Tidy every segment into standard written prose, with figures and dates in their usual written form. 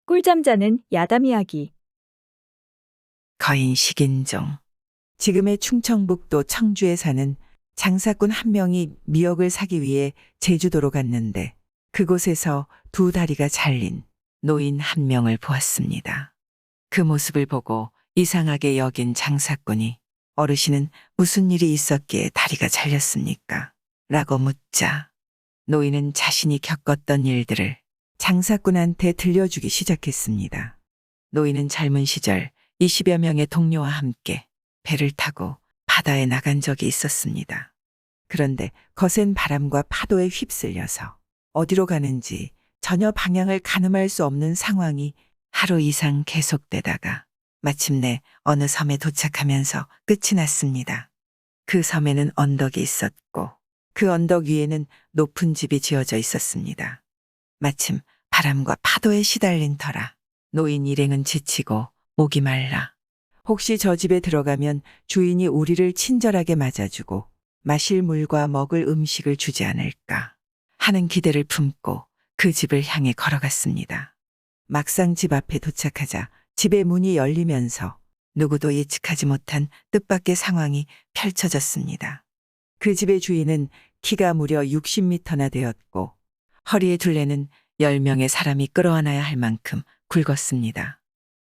꿀잠 자는 야담 이야기. 거인 식인종. 지금의 충청북도 청주에 사는 장사꾼 한 명이 미역을 사기 위해 제주도로 갔는데 그곳에서 두 다리가 잘린 노인 한 명을 보았습니다. 그 모습을 보고 이상하게 여긴 장사꾼이 어르신은 무슨 일이 있었기에 다리가 잘렸습니까? 라고 묻자 노인은 자신이 겪었던 일들을 장사꾼한테 들려주기 시작했습니다. 노인은 젊은 시절 20여 명의 동료와 함께 배를 타고 바다에 나간 적이 있었습니다. 그런데 거센 바람과 파도에 휩쓸려서 어디로 가는지 전혀 방향을 가늠할 수 없는 상황이 하루 이상 계속되다가 마침내 어느 섬에 도착하면서 끝이 났습니다. 그 섬에는 언덕이 있었고 그 언덕 위에는 높은 집이 지어져 있었습니다. 마침 바람과 파도에 시달린 터라 노인 일행은 지치고 목이 말라 혹시 저 집에 들어가면 주인이 우리를 친절하게 맞아주고 마실 물과 먹을 음식을 주지 않을까 하는 기대를 품고 그 집을 향해 걸어갔습니다. 막상 집 앞에 도착하자 집의 문이 열리면서 누구도 예측하지 못한 뜻밖의 상황이 펼쳐졌습니다. 그 집의 주인은 키가 무려 60m나 되었고 허리에 둘레는 10명의 사람이 끌어안아야 할 만큼 굵었습니다.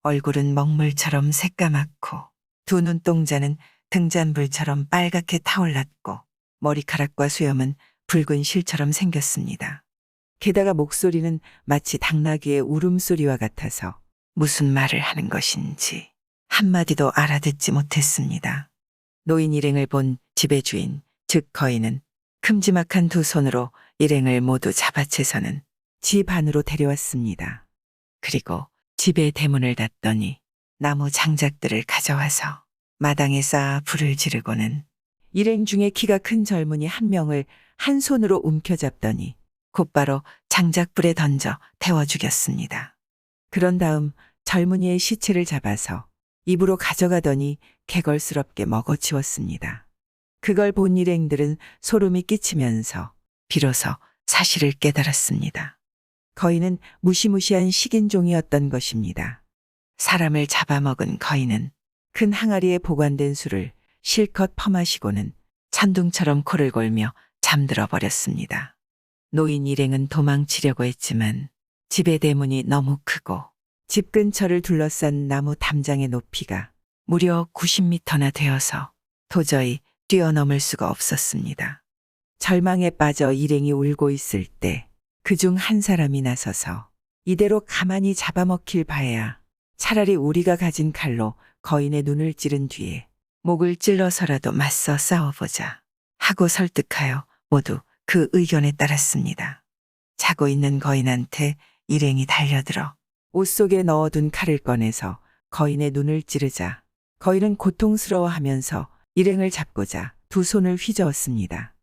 얼굴은 먹물처럼 새까맣고 두 눈동자는 등잔불처럼 빨갛게 타올랐고 머리카락과 수염은 붉은 실처럼 생겼습니다. 게다가 목소리는 마치 당나귀의 울음소리와 같아서 무슨 말을 하는 것인지 한마디도 알아듣지 못했습니다. 노인 일행을 본 집의 주인, 즉 거인은 큼지막한 두 손으로 일행을 모두 잡아채서는 집 안으로 데려왔습니다. 그리고 집의 대문을 닫더니 나무 장작들을 가져와서 마당에 쌓아 불을 지르고는 일행 중에 키가 큰 젊은이 한 명을 한 손으로 움켜잡더니 곧바로 장작불에 던져 태워 죽였습니다. 그런 다음 젊은이의 시체를 잡아서 입으로 가져가더니 개걸스럽게 먹어치웠습니다. 그걸 본 일행들은 소름이 끼치면서 비로소 사실을 깨달았습니다. 거인은 무시무시한 식인종이었던 것입니다. 사람을 잡아먹은 거인은 큰 항아리에 보관된 술을 실컷 퍼마시고는 천둥처럼 코를 골며 잠들어 버렸습니다. 노인 일행은 도망치려고 했지만 집의 대문이 너무 크고 집 근처를 둘러싼 나무 담장의 높이가 무려 90m나 되어서 도저히 뛰어넘을 수가 없었습니다. 절망에 빠져 일행이 울고 있을 때 그중 한 사람이 나서서 이대로 가만히 잡아먹힐 바에야 차라리 우리가 가진 칼로 거인의 눈을 찌른 뒤에 목을 찔러서라도 맞서 싸워보자 하고 설득하여 모두 그 의견에 따랐습니다. 자고 있는 거인한테 일행이 달려들어 옷 속에 넣어둔 칼을 꺼내서 거인의 눈을 찌르자 거인은 고통스러워하면서 일행을 잡고자 두 손을 휘저었습니다.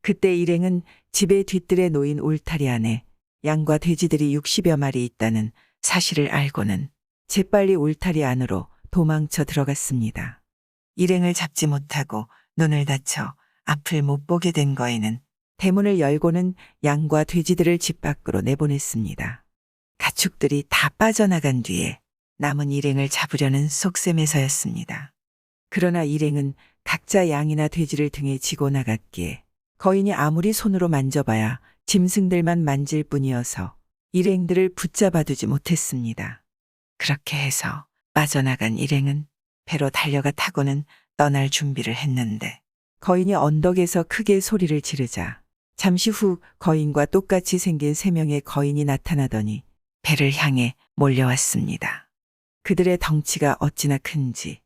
그때 일행은 집의 뒤뜰에 놓인 울타리 안에 양과 돼지들이 60여 마리 있다는 사실을 알고는 재빨리 울타리 안으로 도망쳐 들어갔습니다. 일행을 잡지 못하고 눈을 다쳐 앞을 못 보게 된 거인은 대문을 열고는 양과 돼지들을 집 밖으로 내보냈습니다. 가축들이 다 빠져나간 뒤에 남은 일행을 잡으려는 속셈에서였습니다. 그러나 일행은 각자 양이나 돼지를 등에 지고 나갔기에 거인이 아무리 손으로 만져봐야 짐승들만 만질 뿐이어서 일행들을 붙잡아두지 못했습니다. 그렇게 해서 빠져나간 일행은 배로 달려가 타고는 떠날 준비를 했는데 거인이 언덕에서 크게 소리를 지르자 잠시 후 거인과 똑같이 생긴 3명의 거인이 나타나더니 배를 향해 몰려왔습니다. 그들의 덩치가 어찌나 큰지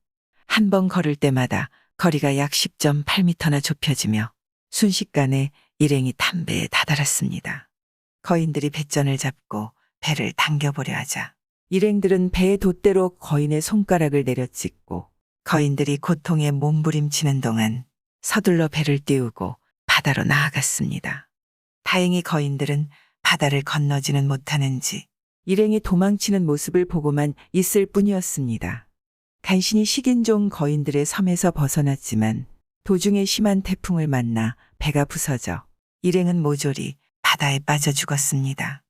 한 번 걸을 때마다 거리가 약 10.8m나 좁혀지며 순식간에 일행이 탄배에 다다랐습니다. 거인들이 배전을 잡고 배를 당겨보려 하자 일행들은 배의 돛대로 거인의 손가락을 내려찍고 거인들이 고통에 몸부림치는 동안 서둘러 배를 띄우고 바다로 나아갔습니다. 다행히 거인들은 바다를 건너지는 못하는지 일행이 도망치는 모습을 보고만 있을 뿐이었습니다. 간신히 식인종 거인들의 섬에서 벗어났지만 도중에 심한 태풍을 만나 배가 부서져 일행은 모조리 바다에 빠져 죽었습니다.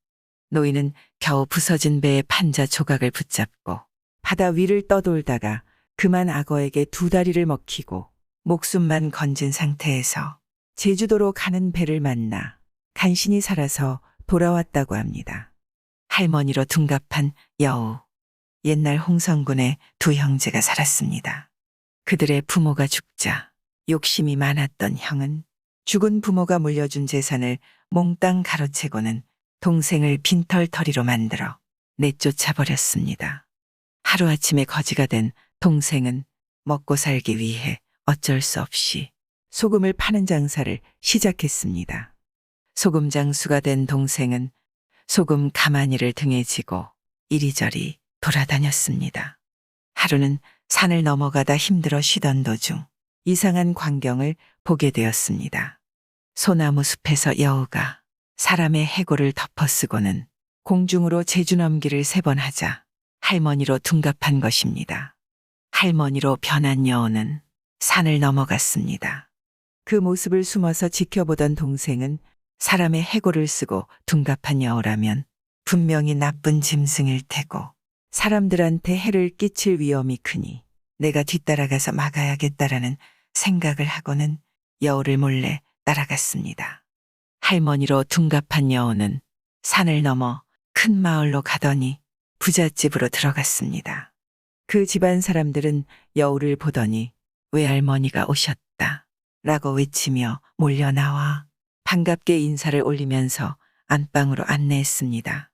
노인은 겨우 부서진 배의 판자 조각을 붙잡고 바다 위를 떠돌다가 그만 악어에게 두 다리를 먹히고 목숨만 건진 상태에서 제주도로 가는 배를 만나 간신히 살아서 돌아왔다고 합니다. 할머니로 둔갑한 여우. 옛날 홍성군에 두 형제가 살았습니다. 그들의 부모가 죽자 욕심이 많았던 형은 죽은 부모가 물려준 재산을 몽땅 가로채고는 동생을 빈털터리로 만들어 내쫓아 버렸습니다. 하루아침에 거지가 된 동생은 먹고 살기 위해 어쩔 수 없이 소금을 파는 장사를 시작했습니다. 소금 장수가 된 동생은 소금 가마니를 등에 지고 이리저리 돌아다녔습니다. 하루는 산을 넘어가다 힘들어 쉬던 도중 이상한 광경을 보게 되었습니다. 소나무 숲에서 여우가 사람의 해골을 덮어쓰고는 공중으로 제주넘기를 3번 하자 할머니로 둔갑한 것입니다. 할머니로 변한 여우는 산을 넘어갔습니다. 그 모습을 숨어서 지켜보던 동생은 사람의 해골을 쓰고 둔갑한 여우라면 분명히 나쁜 짐승일 테고 사람들한테 해를 끼칠 위험이 크니 내가 뒤따라가서 막아야겠다라는 생각을 하고는 여우를 몰래 따라갔습니다. 할머니로 둔갑한 여우는 산을 넘어 큰 마을로 가더니 부잣집으로 들어갔습니다. 그 집안 사람들은 여우를 보더니 외할머니가 오셨다 라고 외치며 몰려 나와 반갑게 인사를 올리면서 안방으로 안내했습니다.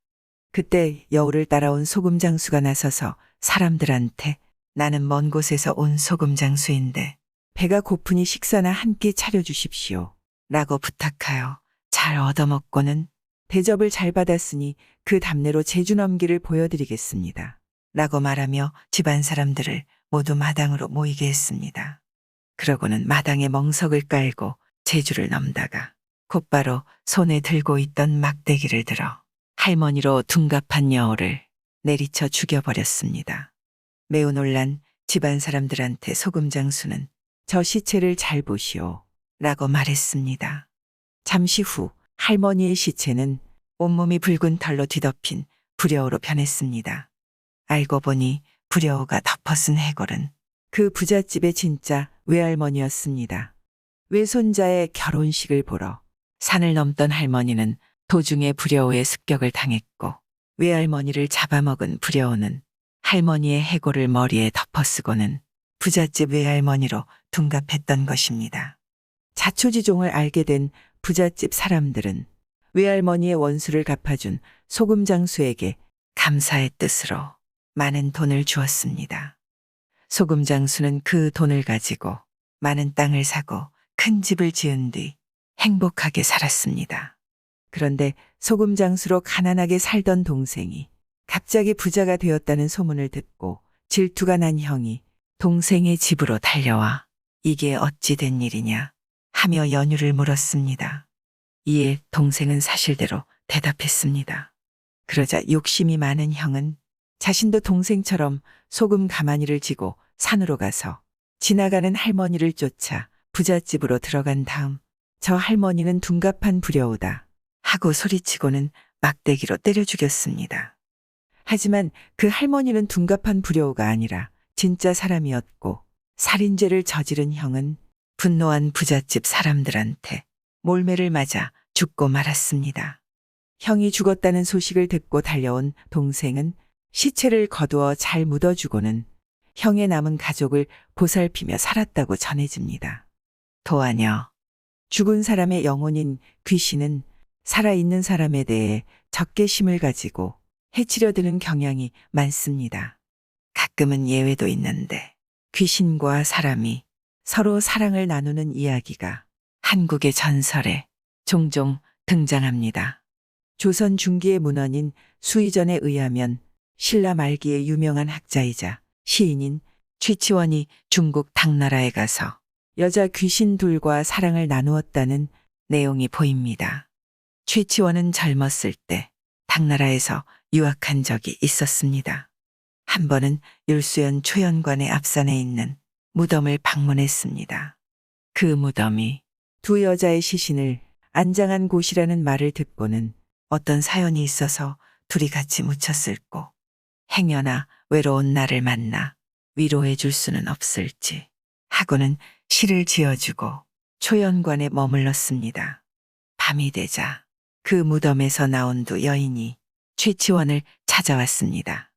그때 여우를 따라온 소금장수가 나서서 사람들한테 나는 먼 곳에서 온 소금장수인데 배가 고프니 식사나 한 끼 차려주십시오 라고 부탁하여 잘 얻어먹고는 대접을 잘 받았으니 그 답례로 제주넘기를 보여드리겠습니다 라고 말하며 집안 사람들을 모두 마당으로 모이게 했습니다. 그러고는 마당에 멍석을 깔고 제주를 넘다가 곧바로 손에 들고 있던 막대기를 들어 할머니로 둔갑한 여우를 내리쳐 죽여버렸습니다. 매우 놀란 집안 사람들한테 소금장수는 저 시체를 잘 보시오 라고 말했습니다. 잠시 후 할머니의 시체는 온몸이 붉은 털로 뒤덮인 불여우로 변했습니다. 알고 보니 불여우가 덮어쓴 해골은 그 부잣집의 진짜 외할머니였습니다. 외손자의 결혼식을 보러 산을 넘던 할머니는 도중에 불여우의 습격을 당했고 외할머니를 잡아먹은 불여우는 할머니의 해골을 머리에 덮어쓰고는 부잣집 외할머니로 둔갑했던 것입니다. 자초지종을 알게 된 부잣집 사람들은 외할머니의 원수를 갚아준 소금장수에게 감사의 뜻으로 많은 돈을 주었습니다. 소금장수는 그 돈을 가지고 많은 땅을 사고 큰 집을 지은 뒤 행복하게 살았습니다. 그런데 소금장수로 가난하게 살던 동생이 갑자기 부자가 되었다는 소문을 듣고 질투가 난 형이 동생의 집으로 달려와 이게 어찌 된 일이냐 하며 연유를 물었습니다. 이에 동생은 사실대로 대답했습니다. 그러자 욕심이 많은 형은 자신도 동생처럼 소금 가마니를 지고 산으로 가서 지나가는 할머니를 쫓아 부잣집으로 들어간 다음 저 할머니는 둔갑한 불여우다 하고 소리치고는 막대기로 때려 죽였습니다. 하지만 그 할머니는 둔갑한 불여우가 아니라 진짜 사람이었고 살인죄를 저지른 형은 분노한 부잣집 사람들한테 몰매를 맞아 죽고 말았습니다. 형이 죽었다는 소식을 듣고 달려온 동생은 시체를 거두어 잘 묻어주고는 형의 남은 가족을 보살피며 살았다고 전해집니다. 도하녀, 죽은 사람의 영혼인 귀신은 살아있는 사람에 대해 적개심을 가지고 해치려 드는 경향이 많습니다. 가끔은 예외도 있는데 귀신과 사람이 서로 사랑을 나누는 이야기가 한국의 전설에 종종 등장합니다. 조선 중기의 문헌인 수의전에 의하면 신라 말기의 유명한 학자이자 시인인 최치원이 중국 당나라에 가서 여자 귀신 둘과 사랑을 나누었다는 내용이 보입니다. 최치원은 젊었을 때 당나라에서 유학한 적이 있었습니다. 한 번은 율수연 초연관의 앞산에 있는 무덤을 방문했습니다. 그 무덤이 두 여자의 시신을 안장한 곳이라는 말을 듣고는 어떤 사연이 있어서 둘이 같이 묻혔을꼬. 행여나 외로운 나를 만나 위로해 줄 수는 없을지 하고는 시를 지어주고 초연관에 머물렀습니다. 밤이 되자 그 무덤에서 나온 두 여인이 최치원을 찾아왔습니다.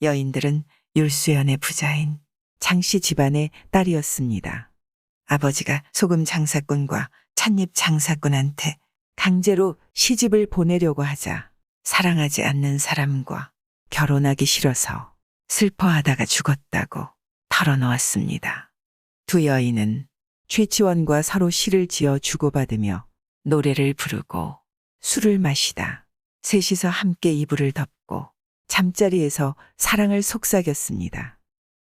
여인들은 율수연의 부자인 장씨 집안의 딸이었습니다. 아버지가 소금 장사꾼과 찻잎 장사꾼한테 강제로 시집을 보내려고 하자 사랑하지 않는 사람과 결혼하기 싫어서 슬퍼하다가 죽었다고 털어놓았습니다. 두 여인은 최치원과 서로 시를 지어 주고받으며 노래를 부르고 술을 마시다 셋이서 함께 이불을 덮고 잠자리에서 사랑을 속삭였습니다.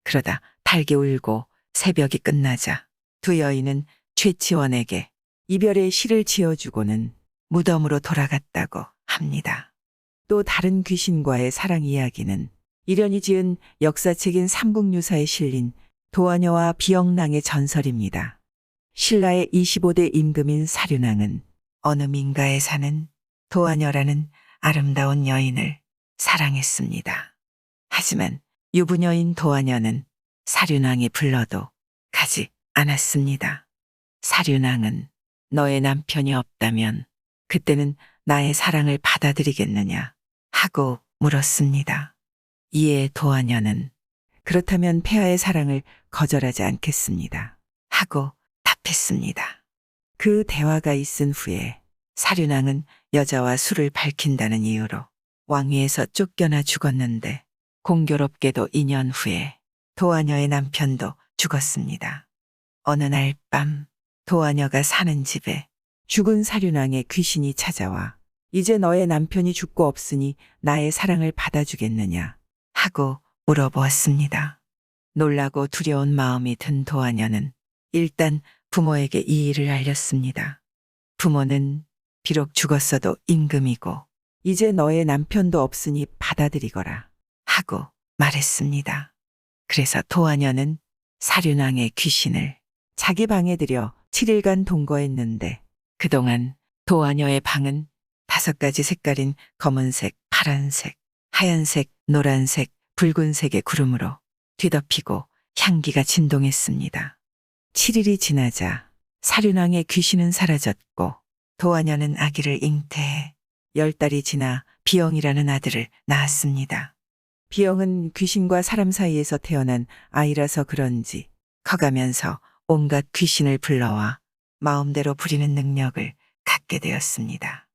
그러다 달게 울고 새벽이 끝나자 두 여인은 최치원에게 이별의 시를 지어주고는 무덤으로 돌아갔다고 합니다. 또 다른 귀신과의 사랑 이야기는 이련이 지은 역사책인 삼국유사에 실린 도화녀와 비영랑의 전설입니다. 신라의 25대 임금인 사륜왕은 어느 민가에 사는 도화녀라는 아름다운 여인을 사랑했습니다. 하지만 유부녀인 도화녀는 사륜왕이 불러도 가지 않았습니다. 사륜왕은 너의 남편이 없다면 그때는 나의 사랑을 받아들이겠느냐 하고 물었습니다. 이에 도화녀는 그렇다면 폐하의 사랑을 거절하지 않겠습니다 하고 답했습니다. 그 대화가 있은 후에 사륜왕은 여자와 술을 밝힌다는 이유로 왕위에서 쫓겨나 죽었는데 공교롭게도 2년 후에 도화녀의 남편도 죽었습니다. 어느 날 밤 도화녀가 사는 집에 죽은 사륜왕의 귀신이 찾아와 이제 너의 남편이 죽고 없으니 나의 사랑을 받아주겠느냐 하고 물어보았습니다. 놀라고 두려운 마음이 든 도화녀는 일단 부모에게 이 일을 알렸습니다. 부모는 비록 죽었어도 임금이고 이제 너의 남편도 없으니 받아들이거라 하고 말했습니다. 그래서 도화녀는 사륜왕의 귀신을 자기 방에 들여 7일간 동거했는데 그동안 도화녀의 방은 5가지 색깔인 검은색, 파란색, 하얀색, 노란색, 붉은색의 구름으로 뒤덮이고 향기가 진동했습니다. 7일이 지나자 사륜왕의 귀신은 사라졌고 도화녀는 아기를 잉태해 10달이 지나 비영이라는 아들을 낳았습니다. 비영은 귀신과 사람 사이에서 태어난 아이라서 그런지 커가면서 온갖 귀신을 불러와 마음대로 부리는 능력을 갖게 되었습니다.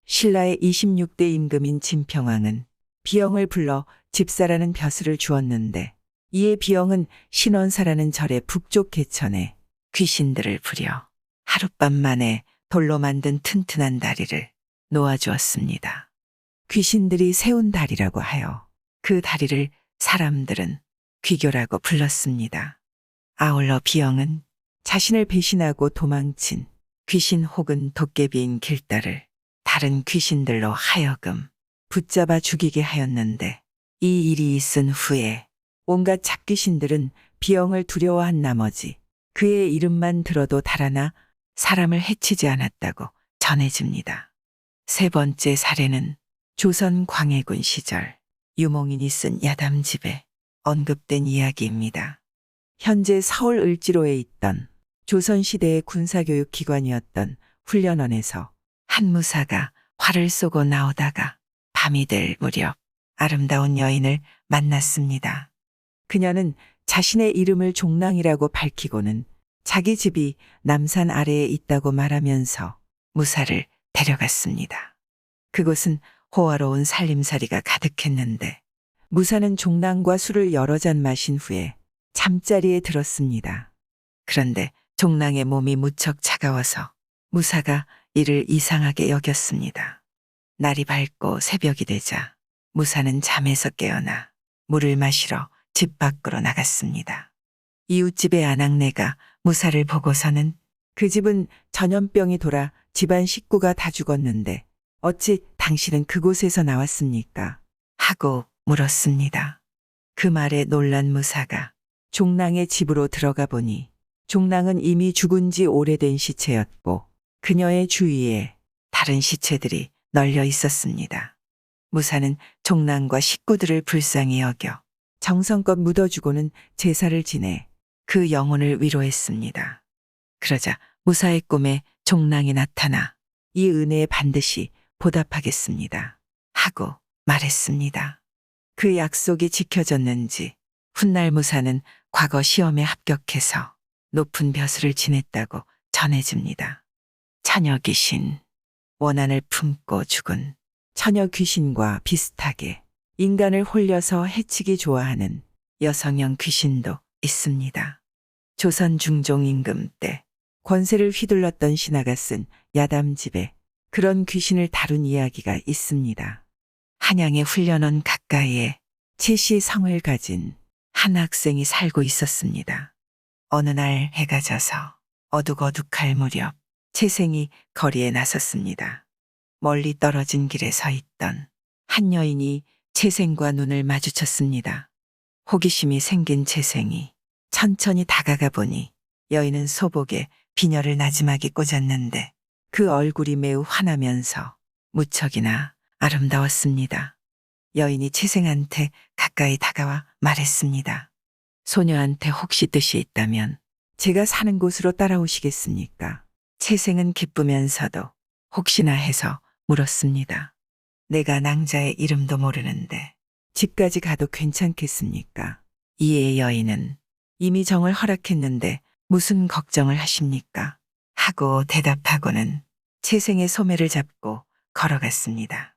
신라의 26대 임금인 진평왕은 비영을 불러 집사라는 벼슬을 주었는데 이에 비영은 신원사라는 절의 북쪽 개천에 귀신들을 부려 하룻밤 만에 돌로 만든 튼튼한 다리를 놓아주었습니다. 귀신들이 세운 다리라고 하여 그 다리를 사람들은 귀교라고 불렀습니다. 아울러 비영은 자신을 배신하고 도망친 귀신 혹은 도깨비인 길다를 다른 귀신들로 하여금 붙잡아 죽이게 하였는데 이 일이 있은 후에 온갖 잡귀신들은 비영을 두려워한 나머지 그의 이름만 들어도 달아나 사람을 해치지 않았다고 전해집니다. 세 번째 사례는 조선 광해군 시절 유몽인이 쓴 야담집에 언급된 이야기입니다. 현재 서울 을지로에 있던 조선시대의 군사교육기관이었던 훈련원에서 한 무사가 활을 쏘고 나오다가 밤이 될 무렵 아름다운 여인을 만났습니다. 그녀는 자신의 이름을 종랑이라고 밝히고는 자기 집이 남산 아래에 있다고 말하면서 무사를 데려갔습니다. 그곳은 호화로운 살림살이가 가득했는데 무사는 종랑과 술을 여러 잔 마신 후에 잠자리에 들었습니다. 그런데 종랑의 몸이 무척 차가워서 무사가 이를 이상하게 여겼습니다. 날이 밝고 새벽이 되자 무사는 잠에서 깨어나 물을 마시러 집 밖으로 나갔습니다. 이웃집의 아낙네가 무사를 보고서는 그 집은 전염병이 돌아 집안 식구가 다 죽었는데 어찌 당신은 그곳에서 나왔습니까? 하고 물었습니다. 그 말에 놀란 무사가 종랑의 집으로 들어가 보니 종랑은 이미 죽은 지 오래된 시체였고 그녀의 주위에 다른 시체들이 널려 있었습니다. 무사는 종랑과 식구들을 불쌍히 여겨 정성껏 묻어주고는 제사를 지내 그 영혼을 위로했습니다. 그러자 무사의 꿈에 종랑이 나타나 이 은혜에 반드시 보답하겠습니다. 하고 말했습니다. 그 약속이 지켜졌는지 훗날 무사는 과거 시험에 합격해서 높은 벼슬을 지냈다고 전해집니다. 처녀 귀신, 원한을 품고 죽은 처녀 귀신과 비슷하게 인간을 홀려서 해치기 좋아하는 여성형 귀신도 있습니다. 조선 중종 임금 때 권세를 휘둘렀던 신하가 쓴 야담집에 그런 귀신을 다룬 이야기가 있습니다. 한양의 훈련원 가까이에 최씨 성을 가진 한 학생이 살고 있었습니다. 어느 날 해가 져서 어둑어둑할 무렵 채생이 거리에 나섰습니다. 멀리 떨어진 길에 서 있던 한 여인이 채생과 눈을 마주쳤습니다. 호기심이 생긴 채생이 천천히 다가가 보니 여인은 소복에 비녀를 나지막이 꽂았는데 그 얼굴이 매우 환하면서 무척이나 아름다웠습니다. 여인이 채생한테 가까이 다가와 말했습니다. 소녀한테 혹시 뜻이 있다면 제가 사는 곳으로 따라오시겠습니까? 채생은 기쁘면서도 혹시나 해서 물었습니다. 내가 낭자의 이름도 모르는데 집까지 가도 괜찮겠습니까? 이에 여인은 이미 정을 허락했는데 무슨 걱정을 하십니까? 하고 대답하고는 채생의 소매를 잡고 걸어갔습니다.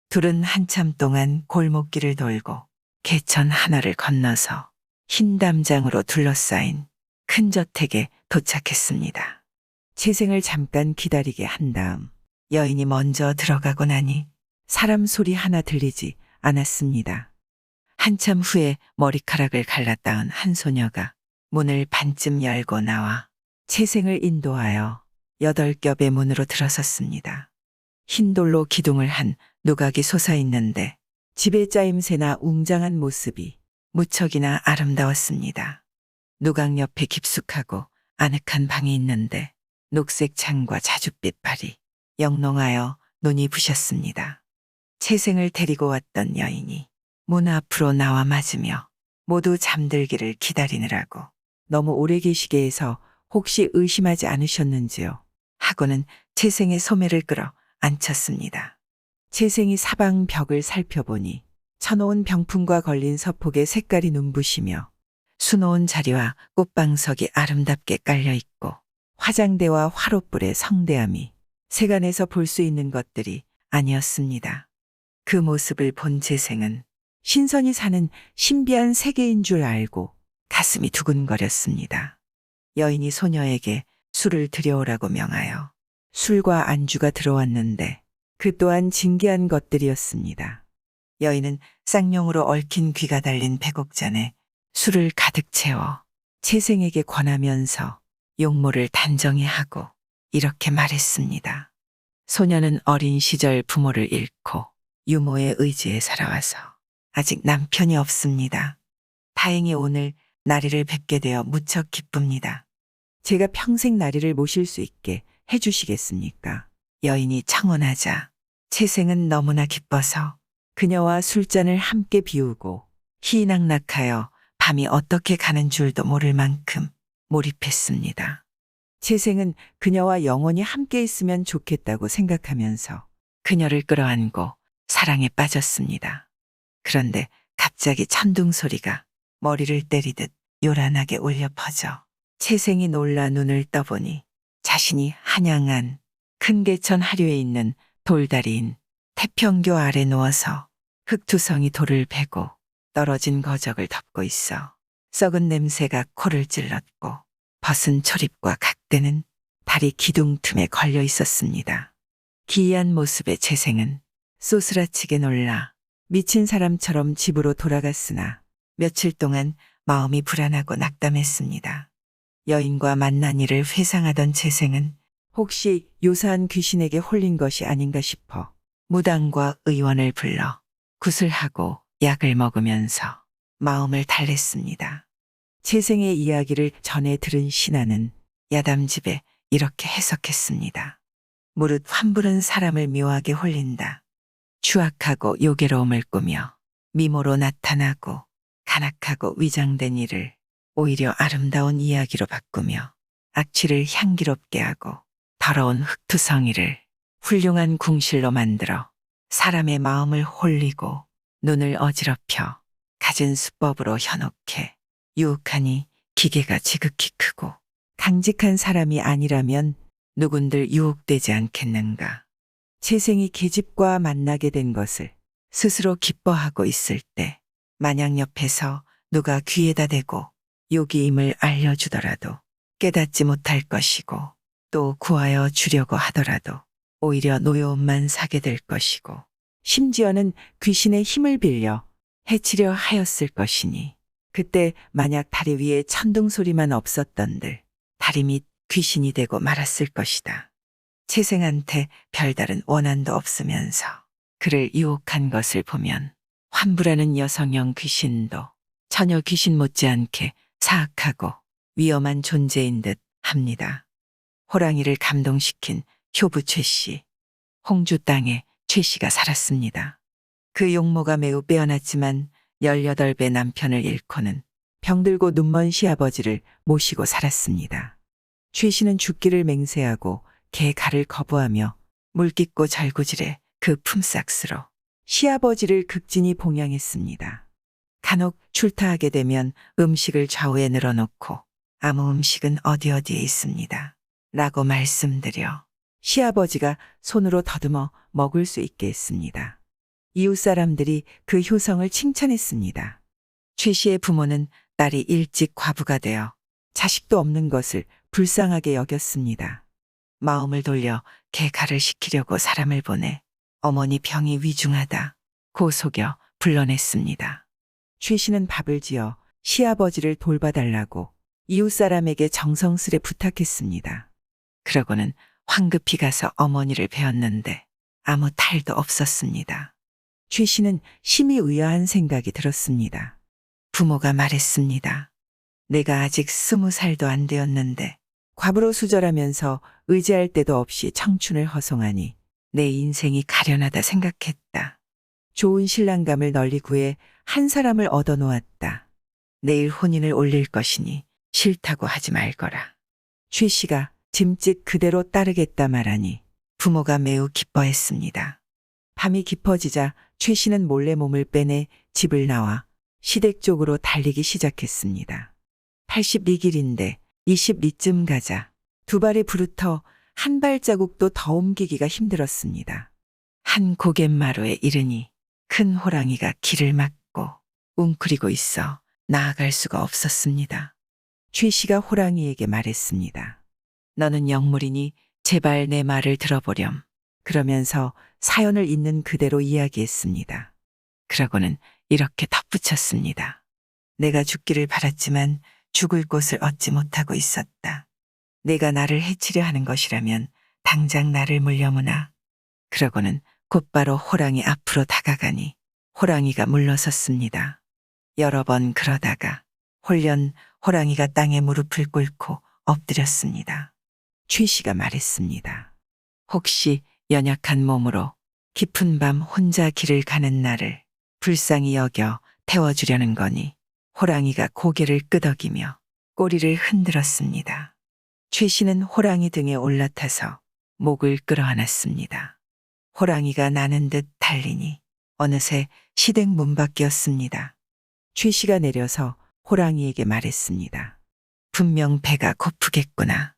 둘은 한참 동안 골목길을 돌고 개천 하나를 건너서 흰 담장으로 둘러싸인 큰 저택에 도착했습니다. 채생을 잠깐 기다리게 한 다음 여인이 먼저 들어가고 나니 사람 소리 하나 들리지 않았습니다. 한참 후에 머리카락을 갈라따은 한 소녀가 문을 반쯤 열고 나와 채생을 인도하여 8겹의 문으로 들어섰습니다. 흰 돌로 기둥을 한 누각이 솟아있는데 집의 짜임새나 웅장한 모습이 무척이나 아름다웠습니다. 누각 옆에 깊숙하고 아늑한 방이 있는데 녹색 창과 자줏빛 발이 영롱하여 눈이 부셨습니다. 채생을 데리고 왔던 여인이 문 앞으로 나와 맞으며 모두 잠들기를 기다리느라고 너무 오래 계시게 해서 혹시 의심하지 않으셨는지요? 하고는 채생의 소매를 끌어 앉혔습니다. 채생이 사방 벽을 살펴보니 쳐놓은 병풍과 걸린 서폭의 색깔이 눈부시며 수놓은 자리와 꽃방석이 아름답게 깔려있고 화장대와 화롯불의 성대함이 세간에서 볼 수 있는 것들이 아니었습니다. 그 모습을 본 채생은 신선이 사는 신비한 세계인 줄 알고 가슴이 두근거렸습니다. 여인이 소녀에게 술을 들여오라고 명하여 술과 안주가 들어왔는데 그 또한 진귀한 것들이었습니다. 여인은 쌍용으로 얽힌 귀가 달린 백옥잔에 술을 가득 채워 채생에게 권하면서 용모를 단정히 하고 이렇게 말했습니다. 소녀는 어린 시절 부모를 잃고 유모의 의지에 살아와서 아직 남편이 없습니다. 다행히 오늘 나리를 뵙게 되어 무척 기쁩니다. 제가 평생 나리를 모실 수 있게 해주시겠습니까? 여인이 청혼하자 채생은 너무나 기뻐서 그녀와 술잔을 함께 비우고 희낙낙하여 밤이 어떻게 가는 줄도 모를 만큼 몰입했습니다. 채생은 그녀와 영원히 함께 있으면 좋겠다고 생각하면서 그녀를 끌어안고 사랑에 빠졌습니다. 그런데 갑자기 천둥 소리가 머리를 때리듯 요란하게 울려 퍼져 채생이 놀라 눈을 떠보니 자신이 한양안 큰 개천 하류에 있는 돌다리인 태평교 아래 누워서 흑투성이 돌을 베고 떨어진 거적을 덮고 있어 썩은 냄새가 코를 찔렀고 벗은 초립과 각대는 다리 기둥 틈에 걸려 있었습니다. 기이한 모습의 채생은 쏘스라치게 놀라 미친 사람처럼 집으로 돌아갔으나 며칠 동안 마음이 불안하고 낙담했습니다. 여인과 만난 일을 회상하던 채생은 혹시 요사한 귀신에게 홀린 것이 아닌가 싶어 무당과 의원을 불러 구슬하고 약을 먹으면서 마음을 달랬습니다. 채생의 이야기를 전해 들은 신하는 야담집에 이렇게 해석했습니다. 무릇 환불은 사람을 묘하게 홀린다. 추악하고 요괴로움을 꾸며 미모로 나타나고 간악하고 위장된 일을 오히려 아름다운 이야기로 바꾸며 악취를 향기롭게 하고 더러운 흙투성이를 훌륭한 궁실로 만들어 사람의 마음을 홀리고 눈을 어지럽혀 갖은 수법으로 현혹해 유혹하니 기계가 지극히 크고 강직한 사람이 아니라면 누군들 유혹되지 않겠는가. 재생이 계집과 만나게 된 것을 스스로 기뻐하고 있을 때 만약 옆에서 누가 귀에다 대고 요기임을 알려주더라도 깨닫지 못할 것이고 또 구하여 주려고 하더라도 오히려 노여움만 사게 될 것이고 심지어는 귀신의 힘을 빌려 해치려 하였을 것이니 그때 만약 다리 위에 천둥 소리만 없었던들 다리 밑 귀신이 되고 말았을 것이다. 채생한테 별다른 원한도 없으면서 그를 유혹한 것을 보면 환부라는 여성형 귀신도 처녀 귀신 못지않게 사악하고 위험한 존재인 듯 합니다. 호랑이를 감동시킨 효부 최씨, 홍주 땅에 최씨가 살았습니다. 그 용모가 매우 빼어났지만 18배 남편을 잃고는 병들고 눈먼 시아버지를 모시고 살았습니다. 최씨는 죽기를 맹세하고 개 갈을 거부하며 물깃고 절구질해 그 품삯으로 시아버지를 극진히 봉양했습니다. 간혹 출타하게 되면 음식을 좌우에 늘어놓고 아무 음식은 어디 어디에 있습니다. 라고 말씀드려 시아버지가 손으로 더듬어 먹을 수 있게 했습니다. 이웃 사람들이 그 효성을 칭찬했습니다. 최 씨의 부모는 딸이 일찍 과부가 되어 자식도 없는 것을 불쌍하게 여겼습니다. 마음을 돌려 개갈을 시키려고 사람을 보내 어머니 병이 위중하다 고 속여 불러냈습니다. 최 씨는 밥을 지어 시아버지를 돌봐달라고 이웃 사람에게 정성스레 부탁했습니다. 그러고는 황급히 가서 어머니를 배웠는데 아무 탈도 없었습니다. 최 씨는 심히 의아한 생각이 들었습니다. 부모가 말했습니다. 내가 아직 20살도 안 되었는데 과부로 수절하면서 의지할 데도 없이 청춘을 허송하니 내 인생이 가련하다 생각했다. 좋은 신랑감을 널리 구해 한 사람을 얻어놓았다. 내일 혼인을 올릴 것이니 싫다고 하지 말거라. 최 씨가 짐짓 그대로 따르겠다 말하니 부모가 매우 기뻐했습니다. 밤이 깊어지자 최 씨는 몰래 몸을 빼내 집을 나와 시댁 쪽으로 달리기 시작했습니다. 82길인데 20리쯤 가자 두 발이 부르터 한 발자국도 더 옮기기가 힘들었습니다. 한 고갯마루에 이르니 큰 호랑이가 길을 막고 웅크리고 있어 나아갈 수가 없었습니다. 최 씨가 호랑이에게 말했습니다. 너는 영물이니 제발 내 말을 들어보렴. 그러면서 사연을 있는 그대로 이야기했습니다. 그러고는 이렇게 덧붙였습니다. 내가 죽기를 바랐지만 죽을 곳을 얻지 못하고 있었다. 내가 나를 해치려 하는 것이라면 당장 나를 물려무나. 그러고는 곧바로 호랑이 앞으로 다가가니 호랑이가 물러섰습니다. 여러 번 그러다가 홀련 호랑이가 땅에 무릎을 꿇고 엎드렸습니다. 최 씨가 말했습니다. 혹시 연약한 몸으로 깊은 밤 혼자 길을 가는 나를 불쌍히 여겨 태워주려는 거니. 호랑이가 고개를 끄덕이며 꼬리를 흔들었습니다. 최 씨는 호랑이 등에 올라타서 목을 끌어안았습니다. 호랑이가 나는 듯 달리니 어느새 시댁 문 밖이었습니다. 최 씨가 내려서 호랑이에게 말했습니다. 분명 배가 고프겠구나.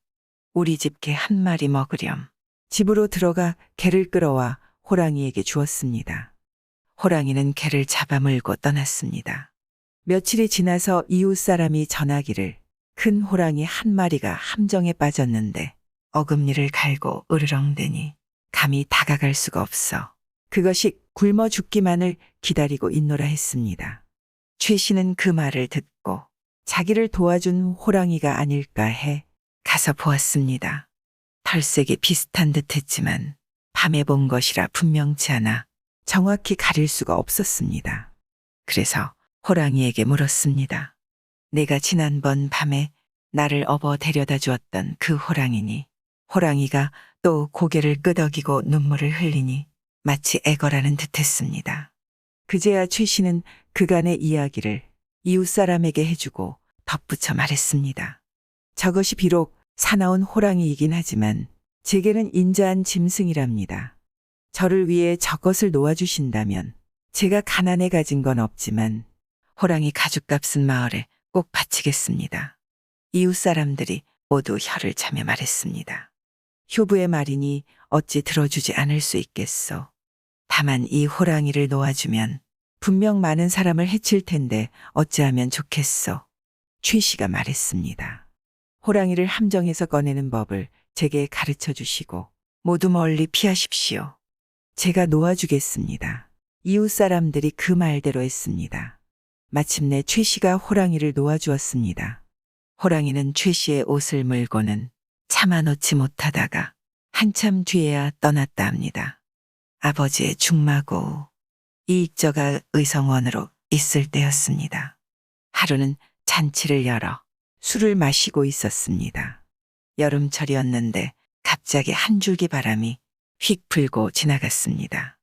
우리 집 개 한 마리 먹으렴. 집으로 들어가 개를 끌어와 호랑이에게 주었습니다. 호랑이는 개를 잡아물고 떠났습니다. 며칠이 지나서 이웃 사람이 전하기를 큰 호랑이 한 마리가 함정에 빠졌는데 어금니를 갈고 으르렁대니 감히 다가갈 수가 없어 그것이 굶어 죽기만을 기다리고 있노라 했습니다. 최 씨는 그 말을 듣고 자기를 도와준 호랑이가 아닐까 해 가서 보았습니다. 털색이 비슷한 듯 했지만 밤에 본 것이라 분명치 않아 정확히 가릴 수가 없었습니다. 그래서 호랑이에게 물었습니다. 내가 지난번 밤에 나를 업어 데려다 주었던 그 호랑이니? 호랑이가 또 고개를 끄덕이고 눈물을 흘리니 마치 애걸하는 듯했습니다. 그제야 최 씨는 그간의 이야기를 이웃 사람에게 해주고 덧붙여 말했습니다. 저것이 비록 사나운 호랑이이긴 하지만 제게는 인자한 짐승이랍니다. 저를 위해 저것을 놓아주신다면 제가 가난에 가진 건 없지만 호랑이 가죽값은 마을에 꼭 바치겠습니다. 이웃 사람들이 모두 혀를 차며 말했습니다. 효부의 말이니 어찌 들어주지 않을 수 있겠소. 다만 이 호랑이를 놓아주면 분명 많은 사람을 해칠 텐데 어찌하면 좋겠소. 최 씨가 말했습니다. 호랑이를 함정에서 꺼내는 법을 제게 가르쳐 주시고 모두 멀리 피하십시오. 제가 놓아주겠습니다. 이웃 사람들이 그 말대로 했습니다. 마침내 최 씨가 호랑이를 놓아주었습니다. 호랑이는 최 씨의 옷을 물고는 참아놓지 못하다가 한참 뒤에야 떠났다 합니다. 아버지의 중마고 이 익저가 의성원으로 있을 때였습니다. 하루는 잔치를 열어 술을 마시고 있었습니다. 여름철이었는데 갑자기 한 줄기 바람이 휙 불고 지나갔습니다.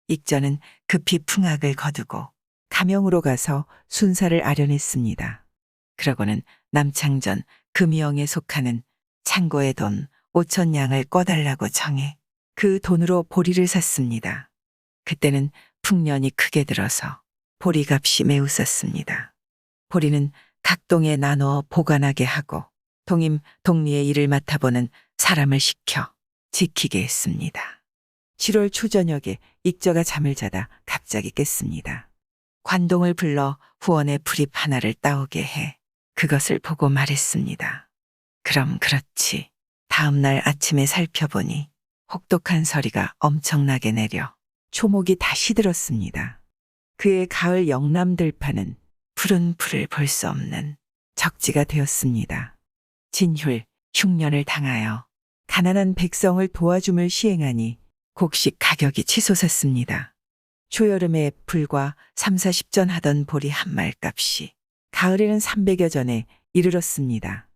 익저는 급히 풍악을 거두고 가명으로 가서 순사를 아련했습니다. 그러고는 남창전 금이영에 속하는 창고에 돈 5,000냥을 꿔달라고 정해 그 돈으로 보리를 샀습니다. 그때는 풍년이 크게 들어서 보리값이 매우 쌌습니다. 보리는 각 동에 나누어 보관하게 하고 동임 동리의 일을 맡아보는 사람을 시켜 지키게 했습니다. 7월 초저녁에 익저가 잠을 자다 갑자기 깼습니다. 관동을 불러 후원의 풀잎 하나를 따오게 해 그것을 보고 말했습니다. 그럼 그렇지. 다음 날 아침에 살펴보니 혹독한 서리가 엄청나게 내려 초목이 다 시들었습니다. 그의 가을 영남 들판은 푸른 풀을 볼 수 없는 적지가 되었습니다. 진휼, 흉년을 당하여 가난한 백성을 도와줌을 시행하니 곡식 가격이 치솟았습니다. 초여름에 불과 30-40전 하던 보리 한 말값이 가을에는 300여 전에 이르렀습니다.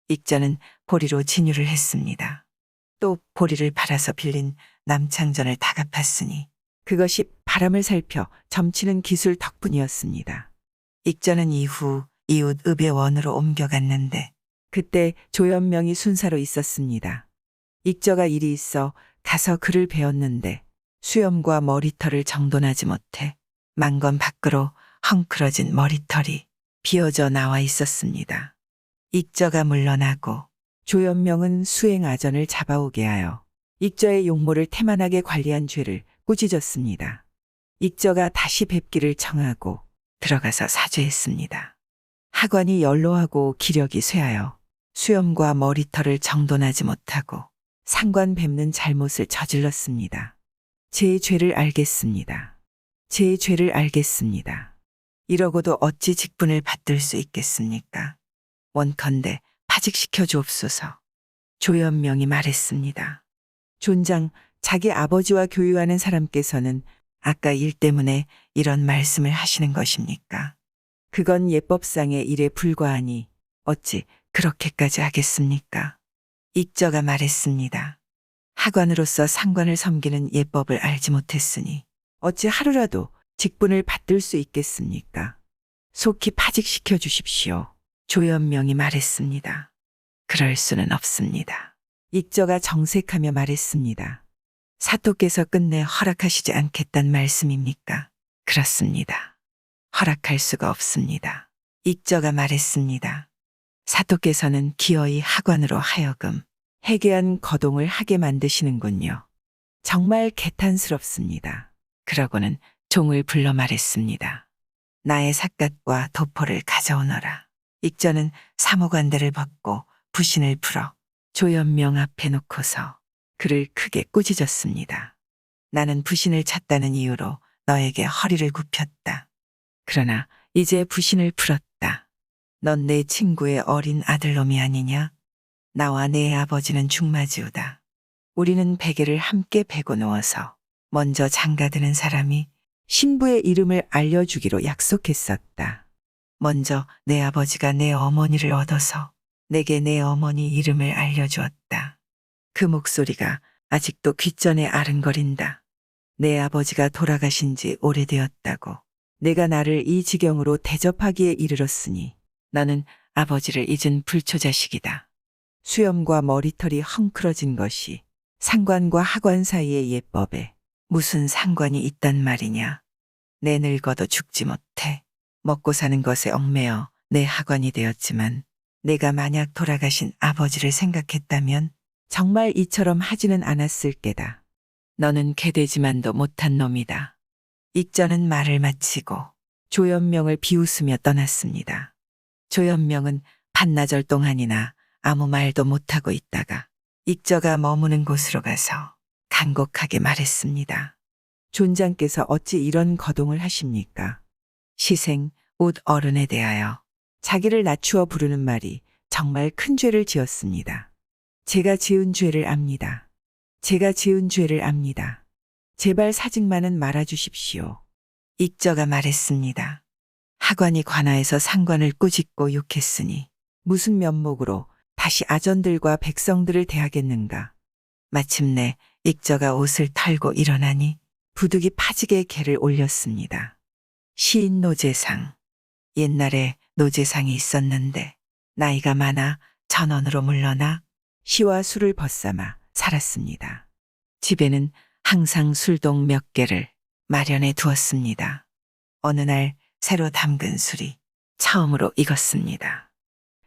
익저는 보리로 진유를 했습니다. 또 보리를 팔아서 빌린 남창전을 다 갚았으니 그것이 바람을 살펴 점치는 기술 덕분이었습니다. 익저는 이후 이웃 읍의원으로 옮겨갔는데 그때 조연명이 순사로 있었습니다. 익저가 일이 있어 가서 그를 배웠는데 수염과 머리털을 정돈하지 못해 망건 밖으로 헝클어진 머리털이 비어져 나와 있었습니다. 익저가 물러나고 조연명은 수행아전을 잡아오게 하여 익저의 용모를 태만하게 관리한 죄를 꾸짖었습니다. 익저가 다시 뵙기를 청하고 들어가서 사죄했습니다. 하관이 연로하고 기력이 쇠하여 수염과 머리털을 정돈하지 못하고 상관 뵙는 잘못을 저질렀습니다. 제 죄를 알겠습니다. 제 죄를 알겠습니다. 이러고도 어찌 직분을 받들 수 있겠습니까? 원컨대 파직시켜 주옵소서. 조연명이 말했습니다. 존장, 자기 아버지와 교유하는 사람께서는 아까 일 때문에 이런 말씀을 하시는 것입니까? 그건 예법상의 일에 불과하니 어찌 그렇게까지 하겠습니까? 익저가 말했습니다. 하관으로서 상관을 섬기는 예법을 알지 못했으니 어찌 하루라도 직분을 받들 수 있겠습니까? 속히 파직시켜 주십시오. 조연명이 말했습니다. 그럴 수는 없습니다. 익저가 정색하며 말했습니다. 사토께서 끝내 허락하시지 않겠단 말씀입니까? 그렇습니다. 허락할 수가 없습니다. 익저가 말했습니다. 사토께서는 기어이 하관으로 하여금 해괴한 거동을 하게 만드시는군요. 정말 개탄스럽습니다. 그러고는 종을 불러 말했습니다. 나의 삿갓과 도포를 가져오너라. 익저는 사모관대를 벗고 부신을 풀어 조연명 앞에 놓고서 그를 크게 꾸짖었습니다. 나는 부신을 찾다는 이유로 너에게 허리를 굽혔다. 그러나 이제 부신을 풀었다. 넌 내 친구의 어린 아들놈이 아니냐? 나와 내 아버지는 중마지우다. 우리는 베개를 함께 베고 누워서 먼저 장가드는 사람이 신부의 이름을 알려주기로 약속했었다. 먼저 내 아버지가 내 어머니를 얻어서 내게 내 어머니 이름을 알려주었다. 그 목소리가 아직도 귓전에 아른거린다. 내 아버지가 돌아가신 지 오래되었다고. 내가 나를 이 지경으로 대접하기에 이르렀으니 너는 아버지를 잊은 불초자식이다. 수염과 머리털이 헝클어진 것이 상관과 하관 사이의 예법에 무슨 상관이 있단 말이냐. 내 늙어도 죽지 못해. 먹고 사는 것에 얽매여 내 하관이 되었지만 내가 만약 돌아가신 아버지를 생각했다면 정말 이처럼 하지는 않았을 게다. 너는 개되지만도 못한 놈이다. 익전은 말을 마치고 조연명을 비웃으며 떠났습니다. 조연명은 반나절 동안이나 아무 말도 못하고 있다가 익저가 머무는 곳으로 가서 간곡하게 말했습니다. 존장께서 어찌 이런 거동을 하십니까? 시생, 옷 어른에 대하여 자기를 낮추어 부르는 말이 정말 큰 죄를 지었습니다. 제가 지은 죄를 압니다. 제가 지은 죄를 압니다. 제발 사직만은 말아주십시오. 익저가 말했습니다. 하관이 관아에서 상관을 꾸짖고 욕했으니 무슨 면목으로 다시 아전들과 백성들을 대하겠는가. 마침내 익저가 옷을 털고 일어나니 부득이 파지게 개를 올렸습니다. 시인 노재상. 옛날에 노재상이 있었는데 나이가 많아 전원으로 물러나 시와 술을 벗삼아 살았습니다. 집에는 항상 술동 몇 개를 마련해 두었습니다. 어느 날 새로 담근 술이 처음으로 익었습니다.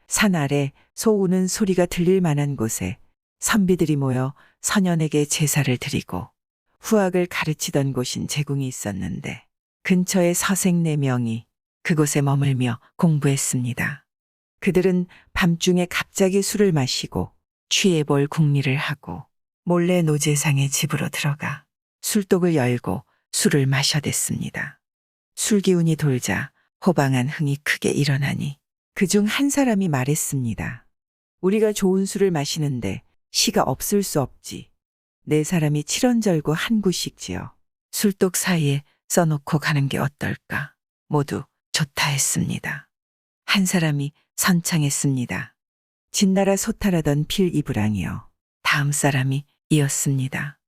산 아래 소 우는 소리가 들릴 만한 곳에 선비들이 모여 선연에게 제사를 드리고 후학을 가르치던 곳인 제궁이 있었는데 근처에 서생 4명이 그곳에 머물며 공부했습니다. 그들은 밤중에 갑자기 술을 마시고 취해볼 궁리를 하고 몰래 노재상의 집으로 들어가 술독을 열고 술을 마셔댔습니다. 술기운이 돌자 호방한 흥이 크게 일어나니 그중 한 사람이 말했습니다. 우리가 좋은 술을 마시는데 시가 없을 수 없지. 4사람이 칠언절구 한 구씩 지어 술독 사이에 써놓고 가는 게 어떨까. 모두 좋다 했습니다. 한 사람이 선창했습니다. 진나라 소탈하던 필이부랑이요. 다음 사람이 이었습니다.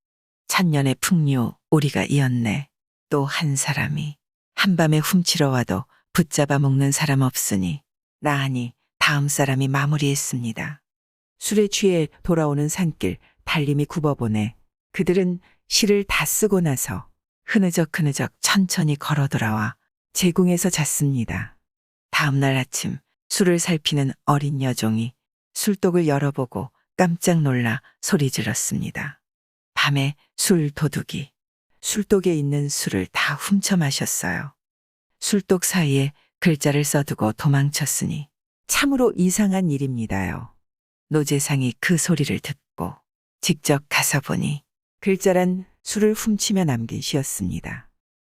천년의 풍류 우리가 이었네. 또 한 사람이 한밤에 훔치러 와도 붙잡아 먹는 사람 없으니 나하니 다음 사람이 마무리했습니다. 술에 취해 돌아오는 산길 달림이 굽어보네. 그들은 시를 다 쓰고 나서 흐느적 천천히 걸어 돌아와 제궁에서 잤습니다. 다음 날 아침 술을 살피는 어린 여종이 술독을 열어보고 깜짝 놀라 소리 질렀습니다. 밤에 술 도둑이 술독에 있는 술을 다 훔쳐 마셨어요. 술독 사이에 글자를 써두고 도망쳤으니 참으로 이상한 일입니다요. 노재상이 그 소리를 듣고 직접 가서 보니 글자란 술을 훔치며 남긴 시였습니다.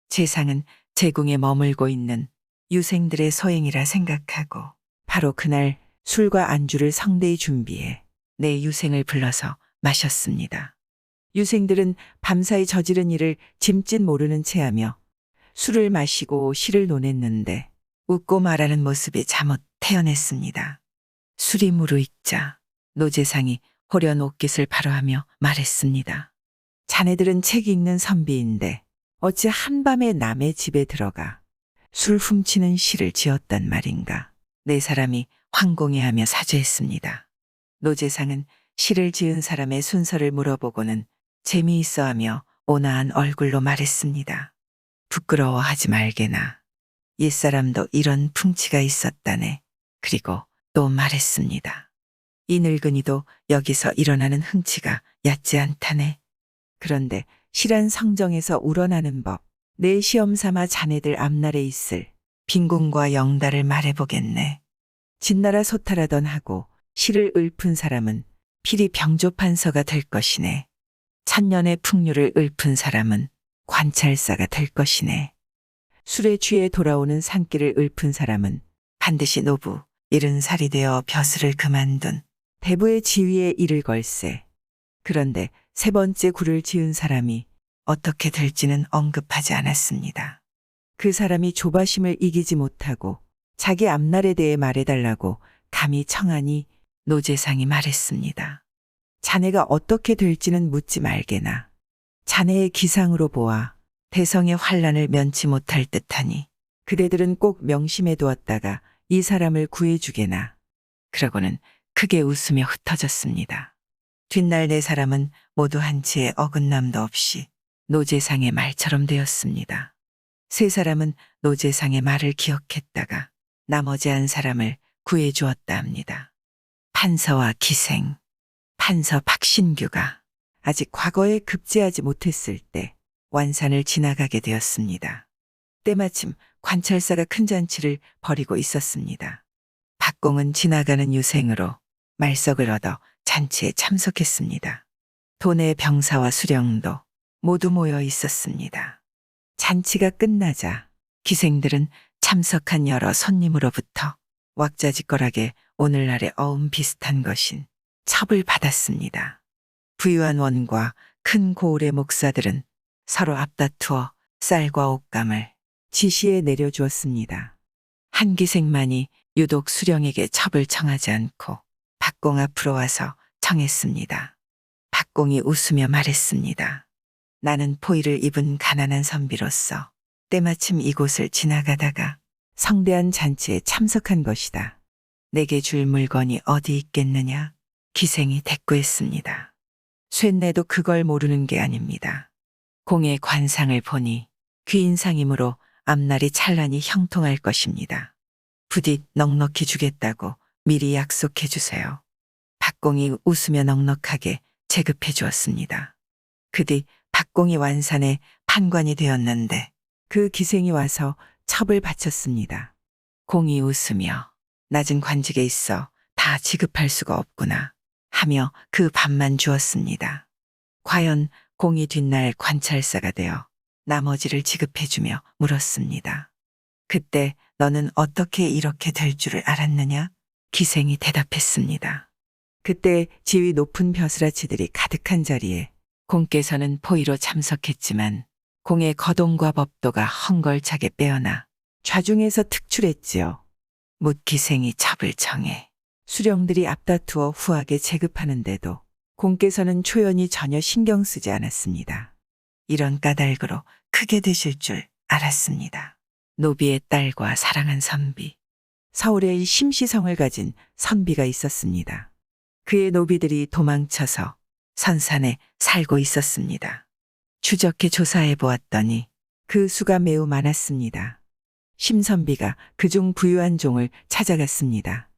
재상은 제궁에 머물고 있는 유생들의 소행이라 생각하고 바로 그날 술과 안주를 성대히 준비해 내 유생을 불러서 마셨습니다. 유생들은 밤사이 저지른 일을 짐짓 모르는 체하며 술을 마시고 시를 논했는데 웃고 말하는 모습이 잠옷 태연했습니다. 술이 무르익자 노재상이 호련 옷깃을 바로하며 말했습니다. 자네들은 책 읽는 선비인데 어찌 한밤에 남의 집에 들어가 술 훔치는 시를 지었단 말인가. 4사람이 황공해하며 사죄했습니다. 노재상은 시를 지은 사람의 순서를 물어보고는 재미있어하며 온화한 얼굴로 말했습니다. 부끄러워하지 말게나. 옛사람도 이런 풍치가 있었다네. 그리고 또 말했습니다. 이 늙은이도 여기서 일어나는 흥치가 얕지 않다네. 그런데 실한 성정에서 우러나는 법, 내 시험 삼아 자네들 앞날에 있을 빈궁과 영달을 말해보겠네. 진나라 소탈하던 하고 시를 읊은 사람은 필히 병조판서가 될 것이네. 천년의 풍류를 읊은 사람은 관찰사가 될 것이네. 술에 취해 돌아오는 산길을 읊은 사람은 반드시 노부 70살이 되어 벼슬을 그만둔 대부의 지위에 이를 걸세. 그런데 3번째 굴을 지은 사람이 어떻게 될지는 언급하지 않았습니다. 그 사람이 조바심을 이기지 못하고 자기 앞날에 대해 말해달라고 감히 청하니 노재상이 말했습니다. 자네가 어떻게 될지는 묻지 말게나. 자네의 기상으로 보아 대성의 환란을 면치 못할 듯하니 그대들은 꼭 명심해 두었다가 이 사람을 구해주게나. 그러고는 크게 웃으며 흩어졌습니다. 뒷날 네 사람은 모두 한치의 어긋남도 없이 노재상의 말처럼 되었습니다. 세 사람은 노재상의 말을 기억했다가 나머지 한 사람을 구해주었다 합니다. 판서와 기생, 판서 박신규가 아직 과거에 급제하지 못했을 때 완산을 지나가게 되었습니다. 때마침 관찰사가 큰 잔치를 벌이고 있었습니다. 박공은 지나가는 유생으로 말석을 얻어 잔치에 참석했습니다. 도내 병사와 수령도 모두 모여 있었습니다. 잔치가 끝나자 기생들은 참석한 여러 손님으로부터 왁자지껄하게 오늘날의 어음 비슷한 것인 첩을 받았습니다. 부유한 원과 큰 고을의 목사들은 서로 앞다투어 쌀과 옷감을 지시에 내려주었습니다. 한 기생만이 유독 수령에게 첩을 청하지 않고 박공 앞으로 와서 청했습니다. 박공이 웃으며 말했습니다. 나는 포의를 입은 가난한 선비로서 때마침 이곳을 지나가다가 성대한 잔치에 참석한 것이다. 내게 줄 물건이 어디 있겠느냐? 기생이 대꾸했습니다. 쇳내도 그걸 모르는 게 아닙니다. 공의 관상을 보니 귀인상이므로 앞날이 찬란히 형통할 것입니다. 부디 넉넉히 주겠다고 미리 약속해 주세요. 박공이 웃으며 넉넉하게 제급해 주었습니다. 그 뒤 박공이 완산에 판관이 되었는데 그 기생이 와서 첩을 바쳤습니다. 공이 웃으며 낮은 관직에 있어 다 지급할 수가 없구나 하며 그 밥만 주었습니다. 과연 공이 뒷날 관찰사가 되어 나머지를 지급해주며 물었습니다. 그때 너는 어떻게 이렇게 될 줄을 알았느냐? 기생이 대답했습니다. 그때 지위 높은 벼슬아치들이 가득한 자리에 공께서는 포위로 참석했지만 공의 거동과 법도가 헝걸차게 빼어나 좌중에서 특출했지요. 묻기생이 첩을 청해 수령들이 앞다투어 후하게 제급하는데도 공께서는 초연히 전혀 신경 쓰지 않았습니다. 이런 까닭으로 크게 되실 줄 알았습니다. 노비의 딸과 사랑한 선비. 서울에 심시성을 가진 선비가 있었습니다. 그의 노비들이 도망쳐서 선산에 살고 있었습니다. 추적해 조사해 보았더니 그 수가 매우 많았습니다. 심선비가 그중 부유한 종을 찾아갔습니다.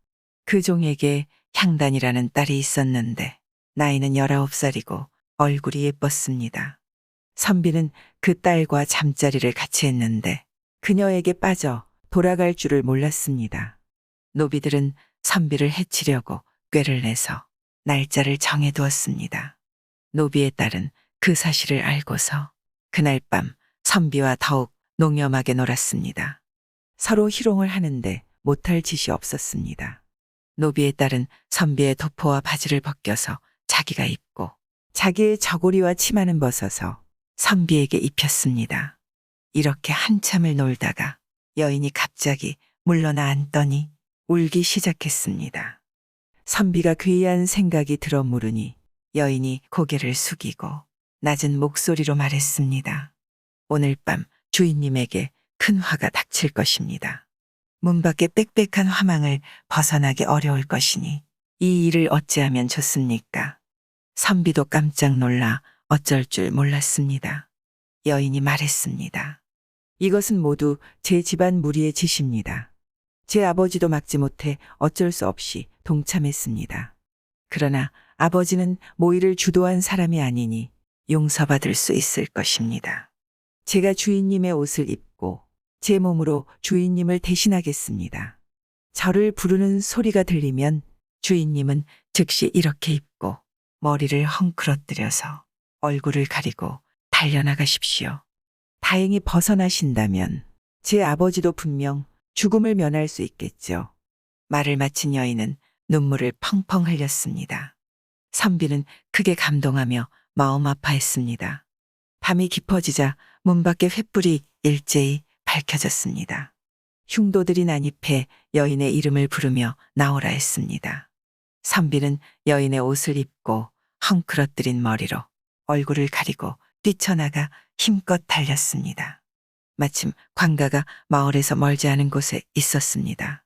그 종에게 향단이라는 딸이 있었는데 나이는 19살이고 얼굴이 예뻤습니다. 선비는 그 딸과 잠자리를 같이 했는데 그녀에게 빠져 돌아갈 줄을 몰랐습니다. 노비들은 선비를 해치려고 꾀를 내서 날짜를 정해두었습니다. 노비의 딸은 그 사실을 알고서 그날 밤 선비와 더욱 농염하게 놀았습니다. 서로 희롱을 하는데 못할 짓이 없었습니다. 노비의 딸은 선비의 도포와 바지를 벗겨서 자기가 입고 자기의 저고리와 치마는 벗어서 선비에게 입혔습니다. 이렇게 한참을 놀다가 여인이 갑자기 물러나 앉더니 울기 시작했습니다. 선비가 괴이한 생각이 들어 물으니 여인이 고개를 숙이고 낮은 목소리로 말했습니다. 오늘 밤 주인님에게 큰 화가 닥칠 것입니다. 문 밖에 빽빽한 화망을 벗어나기 어려울 것이니 이 일을 어찌하면 좋습니까? 선비도 깜짝 놀라 어쩔 줄 몰랐습니다. 여인이 말했습니다. 이것은 모두 제 집안 무리의 짓입니다. 제 아버지도 막지 못해 어쩔 수 없이 동참했습니다. 그러나 아버지는 모의를 주도한 사람이 아니니 용서받을 수 있을 것입니다. 제가 주인님의 옷을 입고 제 몸으로 주인님을 대신하겠습니다. 저를 부르는 소리가 들리면 주인님은 즉시 이렇게 입고 머리를 헝클어뜨려서 얼굴을 가리고 달려나가십시오. 다행히 벗어나신다면 제 아버지도 분명 죽음을 면할 수 있겠죠. 말을 마친 여인은 눈물을 펑펑 흘렸습니다. 선비는 크게 감동하며 마음 아파했습니다. 밤이 깊어지자 문 밖의 횃불이 일제히 밝혀졌습니다. 흉도들이 난입해 여인의 이름을 부르며 나오라 했습니다. 선비는 여인의 옷을 입고 헝클어뜨린 머리로 얼굴을 가리고 뛰쳐나가 힘껏 달렸습니다. 마침 관가가 마을에서 멀지 않은 곳에 있었습니다.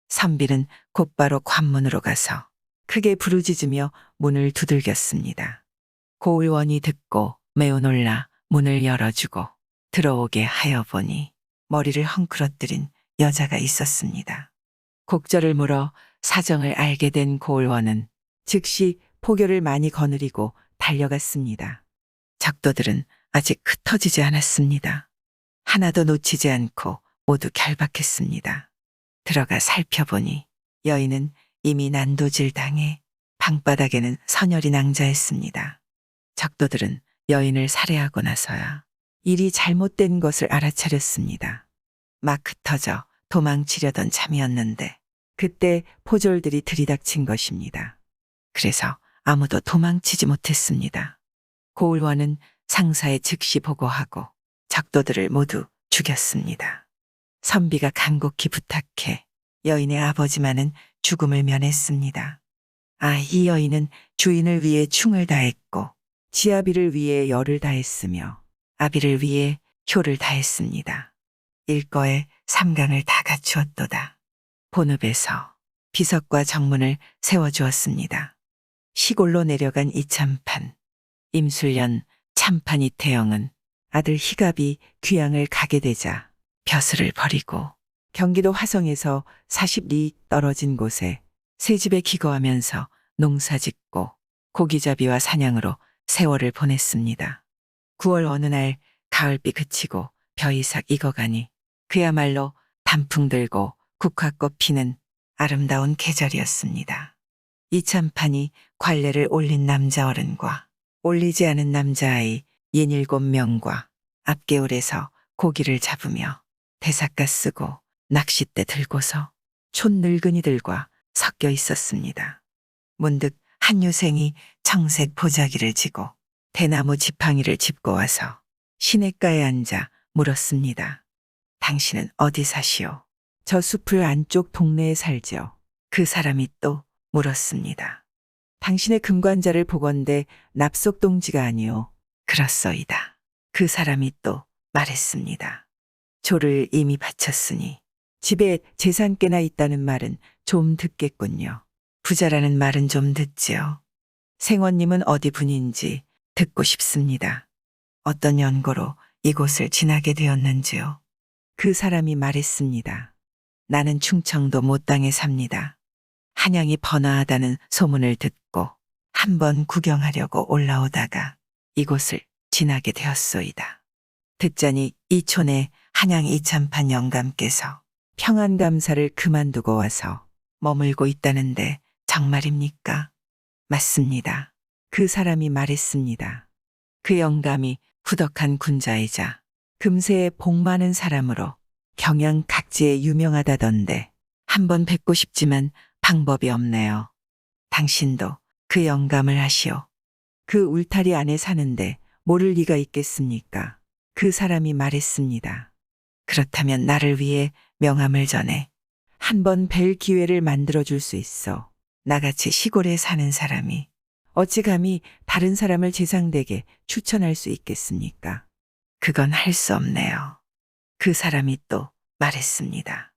선비는 곧바로 관문으로 가서 크게 부르짖으며 문을 두들겼습니다. 고을원이 듣고 매우 놀라 문을 열어주고 들어오게 하여 보니 머리를 헝클어뜨린 여자가 있었습니다. 곡절을 물어 사정을 알게 된 고을원은 즉시 포교를 많이 거느리고 달려갔습니다. 적도들은 아직 흩어지지 않았습니다. 하나도 놓치지 않고 모두 결박했습니다. 들어가 살펴보니 여인은 이미 난도질당해 방바닥에는 선열이 낭자했습니다. 적도들은 여인을 살해하고 나서야 일이 잘못된 것을 알아차렸습니다. 막 흩어져 도망치려던 참이었는데 그때 포졸들이 들이닥친 것입니다. 그래서 아무도 도망치지 못했습니다. 고을원은 상사에 즉시 보고하고 적도들을 모두 죽였습니다. 선비가 간곡히 부탁해 여인의 아버지만은 죽음을 면했습니다. 이 여인은 주인을 위해 충을 다했고 지아비를 위해 열을 다했으며 아비를 위해 효를 다했습니다. 일거에 삼강을 다 갖추었도다. 본읍에서 비석과 정문을 세워주었습니다. 시골로 내려간 이참판, 임술년, 참판 이태영은 아들 희갑이 귀양을 가게 되자 벼슬을 버리고 경기도 화성에서 40리 떨어진 곳에 새 집에 기거하면서 농사짓고 고기잡이와 사냥으로 세월을 보냈습니다. 9월 어느 날 가을비 그치고 벼이삭 익어가니 그야말로 단풍 들고 국화꽃 피는 아름다운 계절이었습니다. 이참판이 관례를 올린 남자 어른과 올리지 않은 남자아이 67명과 앞개울에서 고기를 잡으며 대삿가 쓰고 낚싯대 들고서 촌 늙은이들과 섞여 있었습니다. 문득 한 유생이 청색 보자기를 지고 대나무 지팡이를 짚고 와서 시냇가에 앉아 물었습니다. 당신은 어디 사시오? 저 숲을 안쪽 동네에 살지요. 그 사람이 또 물었습니다. 당신의 금관자를 보건대 납속동지가 아니오. 그렇소이다. 그 사람이 또 말했습니다. 조를 이미 바쳤으니 집에 재산 꽤나 있다는 말은 좀 듣겠군요. 부자라는 말은 좀 듣지요. 생원님은 어디 분인지 듣고 싶습니다. 어떤 연고로 이곳을 지나게 되었는지요. 그 사람이 말했습니다. 나는 충청도 못당에 삽니다. 한양이 번화하다는 소문을 듣고 한번 구경하려고 올라오다가 이곳을 지나게 되었소이다. 듣자니 이 촌에 한양 이참판 영감께서 평안감사를 그만두고 와서 머물고 있다는데 정말입니까? 맞습니다. 그 사람이 말했습니다. 그 영감이 후덕한 군자이자 금세에 복 많은 사람으로 경양 각지에 유명하다던데 한번 뵙고 싶지만 방법이 없네요. 당신도 그 영감을 하시오. 그 울타리 안에 사는데 모를 리가 있겠습니까? 그 사람이 말했습니다. 그렇다면 나를 위해 명함을 전해 한번 뵐 기회를 만들어줄 수 있어. 나같이 시골에 사는 사람이 어찌 감히 다른 사람을 제 상대에게 추천할 수 있겠습니까? 그건 할 수 없네요. 그 사람이 또 말했습니다.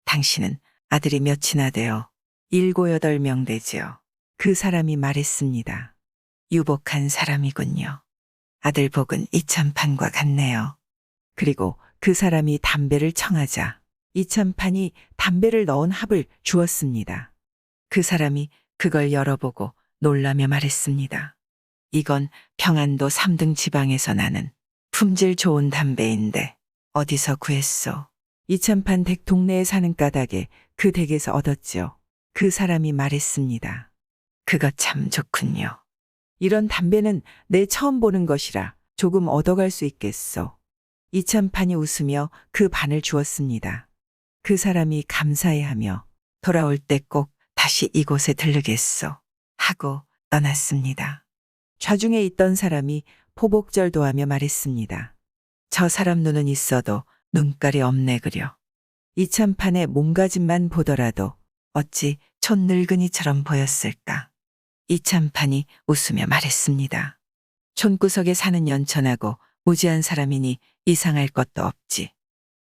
당신은 아들이 몇이나 되어 7, 8명 되지요. 그 사람이 말했습니다. 유복한 사람이군요. 아들 복은 이참판과 같네요. 그리고 그 사람이 담배를 청하자 이참판이 담배를 넣은 합을 주었습니다. 그 사람이 그걸 열어보고 놀라며 말했습니다. 이건 평안도 3등 지방에서 나는 품질 좋은 담배인데 어디서 구했소? 이참판 댁 동네에 사는 까닭에 그 댁에서 얻었지요. 그 사람이 말했습니다. 그거 참 좋군요. 이런 담배는 내 처음 보는 것이라 조금 얻어갈 수 있겠소. 이참판이 웃으며 그 반을 주었습니다. 그 사람이 감사해하며 돌아올 때 꼭 다시 이곳에 들르겠소 하고 떠났습니다. 좌중에 있던 사람이 포복절도하며 말했습니다. 저 사람 눈은 있어도 눈깔이 없네 그려. 이참판의 몸가짐만 보더라도 어찌 촌 늙은이처럼 보였을까. 이참판이 웃으며 말했습니다. 촌구석에 사는 연천하고 무지한 사람이니 이상할 것도 없지.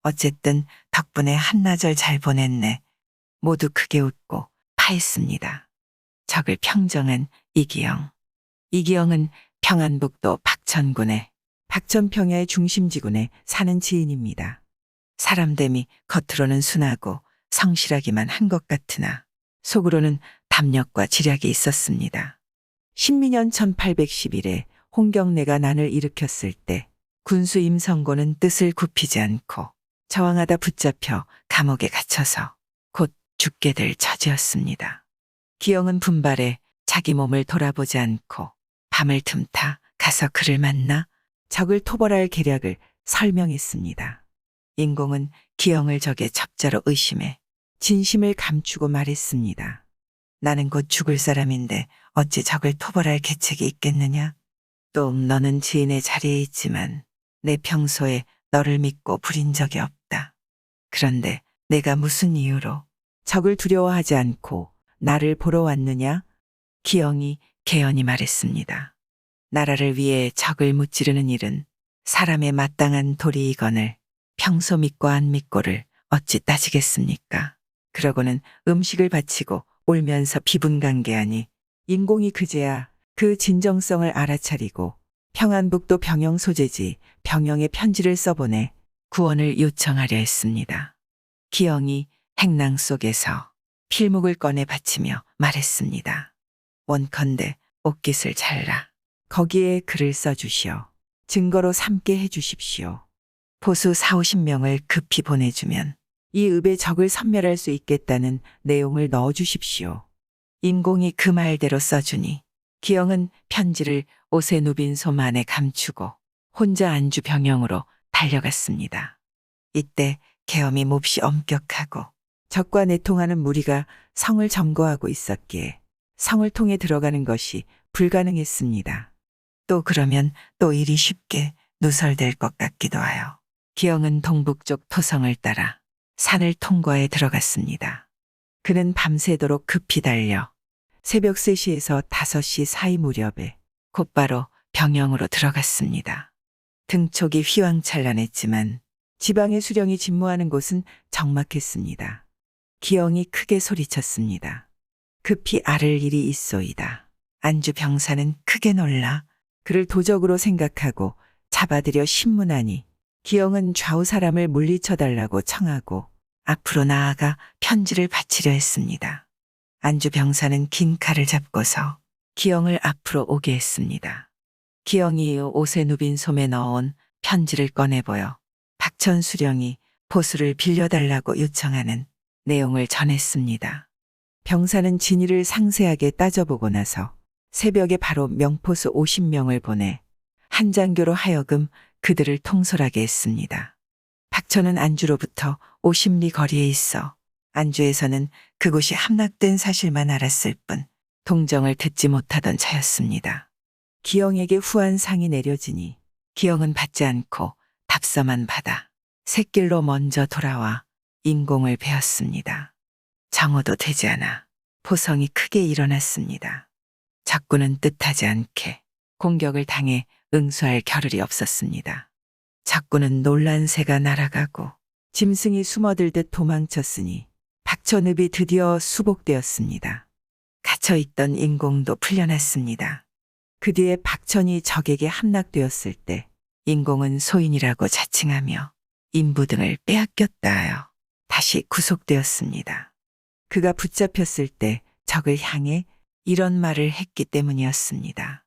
어쨌든 덕분에 한나절 잘 보냈네. 모두 크게 웃고 파했습니다. 적을 평정한 이기영. 이기영은 평안북도 박천군의 박천평야의 중심지군에 사는 지인입니다. 사람됨이 겉으로는 순하고 성실하기만 한 것 같으나 속으로는 담력과 지략이 있었습니다. 신민년 1811에 홍경래가 난을 일으켰을 때 군수 임성고는 뜻을 굽히지 않고 저항하다 붙잡혀 감옥에 갇혀서 곧 죽게 될 처지였습니다. 기영은 분발해 자기 몸을 돌아보지 않고 밤을 틈타 가서 그를 만나 적을 토벌할 계략을 설명했습니다. 인공은 기영을 적의 첩자로 의심해 진심을 감추고 말했습니다. 나는 곧 죽을 사람인데 어찌 적을 토벌할 계책이 있겠느냐? 또 너는 지인의 자리에 있지만 내 평소에 너를 믿고 부린 적이 없다. 그런데 내가 무슨 이유로 적을 두려워하지 않고 나를 보러 왔느냐? 기영이 개연히 말했습니다. 나라를 위해 적을 무찌르는 일은 사람의 마땅한 도리이거늘 평소 믿고 안 믿고를 어찌 따지겠습니까? 그러고는 음식을 바치고 울면서 비분간계하니 인공이 그제야 그 진정성을 알아차리고 평안북도 병영 소재지 병영에 편지를 써보내 구원을 요청하려 했습니다. 기영이 행랑 속에서 필묵을 꺼내 바치며 말했습니다. 원컨대 옷깃을 잘라 거기에 글을 써주시오. 증거로 삼게 해주십시오. 보수 40~50명을 급히 보내주면 이 읍의 적을 섬멸할 수 있겠다는 내용을 넣어주십시오. 인공이 그 말대로 써주니 기영은 편지를 옷에 누빈 솜 안에 감추고 혼자 안주 병영으로 달려갔습니다. 이때 계엄이 몹시 엄격하고 적과 내통하는 무리가 성을 점거하고 있었기에 성을 통해 들어가는 것이 불가능했습니다. 또 그러면 또 일이 쉽게 누설될 것 같기도 하여 기영은 동북쪽 토성을 따라 산을 통과해 들어갔습니다. 그는 밤새도록 급히 달려 새벽 3시에서 5시 사이 무렵에 곧바로 병영으로 들어갔습니다. 등촉이 휘황찬란했지만 지방의 수령이 진무하는 곳은 적막했습니다. 기영이 크게 소리쳤습니다. 급히 아를 일이 있소이다. 안주 병사는 크게 놀라 그를 도적으로 생각하고 잡아들여 신문하니 기영은 좌우 사람을 물리쳐달라고 청하고 앞으로 나아가 편지를 바치려 했습니다. 안주 병사는 긴 칼을 잡고서 기영을 앞으로 오게 했습니다. 기영이 옷에 누빈 솜에 넣어온 편지를 꺼내보여 박천 수령이 보수를 빌려달라고 요청하는 내용을 전했습니다. 병사는 진위를 상세하게 따져보고 나서 새벽에 바로 명포수 50명을 보내 한장교로 하여금 그들을 통솔하게 했습니다. 박천은 안주로부터 50리 거리에 있어 안주에서는 그곳이 함락된 사실만 알았을 뿐 동정을 듣지 못하던 차였습니다. 기영에게 후한 상이 내려지니 기영은 받지 않고 답서만 받아 샛길로 먼저 돌아와 인공을 베었습니다. 정오도 되지 않아 포성이 크게 일어났습니다. 적군은 뜻하지 않게 공격을 당해 응수할 겨를이 없었습니다. 적군은 놀란 새가 날아가고 짐승이 숨어들듯 도망쳤으니 박천읍이 드디어 수복되었습니다. 갇혀있던 인공도 풀려났습니다. 그 뒤에 박천이 적에게 함락되었을 때 인공은 소인이라고 자칭하며 인부 등을 빼앗겼다 하여 다시 구속되었습니다. 그가 붙잡혔을 때 적을 향해 이런 말을 했기 때문이었습니다.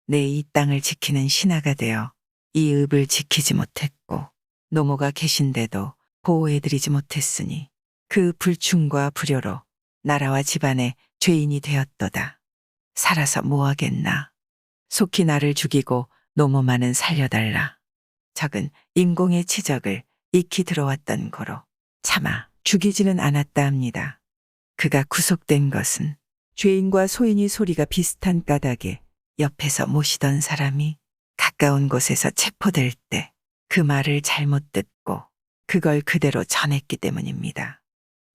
내 이 땅을 지키는 신하가 되어 이 읍을 지키지 못했고 노모가 계신데도 보호해드리지 못했으니 그 불충과 불효로 나라와 집안의 죄인이 되었도다. 살아서 뭐하겠나. 속히 나를 죽이고 노모만은 살려달라. 적은 인공의 치적을 익히 들어왔던 고로 차마 죽이지는 않았다 합니다. 그가 구속된 것은 죄인과 소인이 소리가 비슷한 까닭에 옆에서 모시던 사람이 가까운 곳에서 체포될 때 그 말을 잘못 듣고 그걸 그대로 전했기 때문입니다.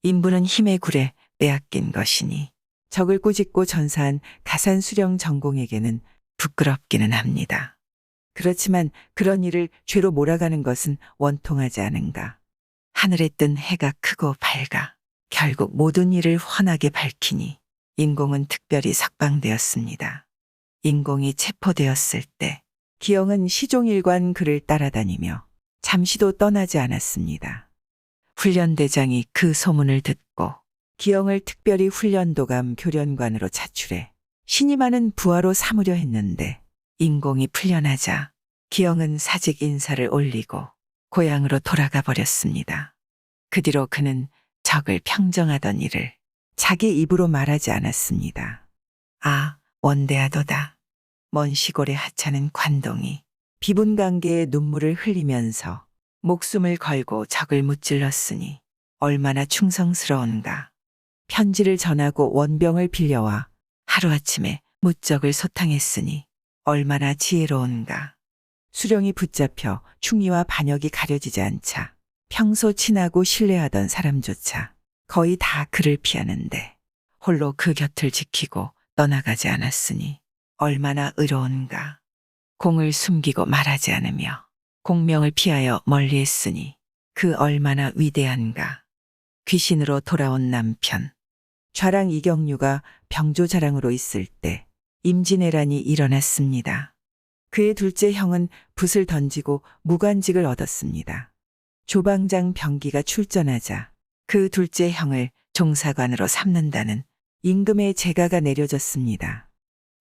인부는 힘의 굴에 빼앗긴 것이니 적을 꾸짖고 전사한 가산 수령 전공에게는 부끄럽기는 합니다. 그렇지만 그런 일을 죄로 몰아가는 것은 원통하지 않은가. 하늘에 뜬 해가 크고 밝아 결국 모든 일을 훤하게 밝히니 인공은 특별히 석방되었습니다. 인공이 체포되었을 때 기영은 시종일관 그를 따라다니며 잠시도 떠나지 않았습니다. 훈련대장이 그 소문을 듣고 기영을 특별히 훈련도감 교련관으로 차출해 신임하는 부하로 삼으려 했는데 인공이 풀려나자 기영은 사직 인사를 올리고 고향으로 돌아가 버렸습니다. 그 뒤로 그는 적을 평정하던 일을 자기 입으로 말하지 않았습니다. 아, 원대하도다. 먼 시골의 하찮은 관동이 비분관계에 눈물을 흘리면서 목숨을 걸고 적을 무찔렀으니 얼마나 충성스러운가. 편지를 전하고 원병을 빌려와 하루아침에 무적을 소탕했으니 얼마나 지혜로운가. 수령이 붙잡혀 충의와 반역이 가려지지 않자 평소 친하고 신뢰하던 사람조차 거의 다 그를 피하는데 홀로 그 곁을 지키고 떠나가지 않았으니 얼마나 의로운가. 공을 숨기고 말하지 않으며 공명을 피하여 멀리했으니 그 얼마나 위대한가. 귀신으로 돌아온 남편. 좌랑 이경류가 병조자랑으로 있을 때 임진왜란이 일어났습니다. 그의 둘째 형은 붓을 던지고 무관직을 얻었습니다. 조방장 병기가 출전하자 그 둘째 형을 종사관으로 삼는다는 임금의 제가가 내려졌습니다.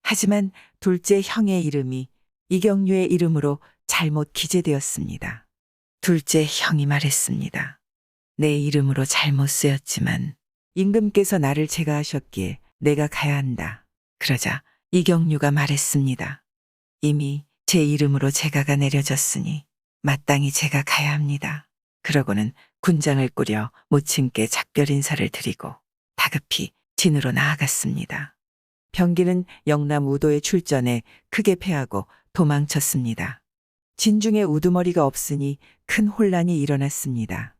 하지만 둘째 형의 이름이 이경류의 이름으로 잘못 기재되었습니다. 둘째 형이 말했습니다. 내 이름으로 잘못 쓰였지만 임금께서 나를 제가하셨기에 내가 가야 한다. 그러자 이경류가 말했습니다. 이미 제 이름으로 제가가 내려졌으니 마땅히 제가 가야 합니다. 그러고는 군장을 꾸려 모친께 작별 인사를 드리고 다급히 진으로 나아갔습니다. 병기는 영남 우도에 출전해 크게 패하고 도망쳤습니다. 진중에 우두머리가 없으니 큰 혼란이 일어났습니다.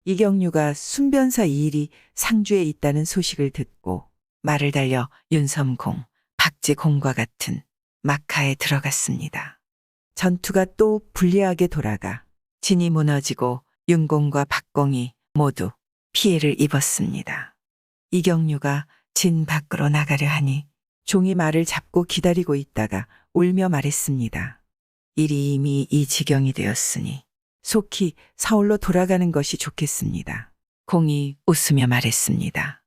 이경류가 순변사 이일이 상주에 있다는 소식을 듣고 말을 달려 윤섬공, 박제공과 같은 막하에 들어갔습니다. 전투가 또 불리하게 돌아가 진이 무너지고 윤공과 박공이 모두 피해를 입었습니다. 이경류가 진 밖으로 나가려 하니 종이 말을 잡고 기다리고 있다가 울며 말했습니다. 일이 이미 이 지경이 되었으니 속히 서울로 돌아가는 것이 좋겠습니다. 공이 웃으며 말했습니다.